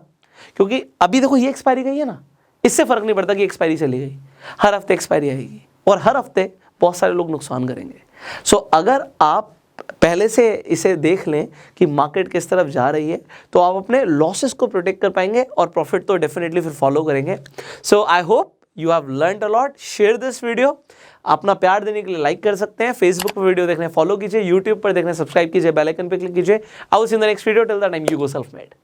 क्योंकि अभी देखो ये एक्सपायरी गई है ना, इससे फर्क नहीं पड़ता कि एक्सपायरी चली गई, हर हफ्ते एक्सपायरी आएगी और हर हफ्ते बहुत सारे लोग नुकसान करेंगे। सो अगर आप पहले से इसे देख लें कि मार्केट किस तरफ जा रही है, तो आप अपने लॉसेस को प्रोटेक्ट कर पाएंगे और प्रॉफिट तो डेफिनेटली फिर फॉलो करेंगे। So I hope you have learned a lot. Share this video. अपना प्यार देने के लिए लाइक कर सकते हैं, फेसबुक पर वीडियो देखने फॉलो कीजिए, यूट्यूब पर देखने सब्सक्राइब कीजिए, बेल आइकन पे क्लिक कीजिए। आई will see you in the next video. Till the time you go self made.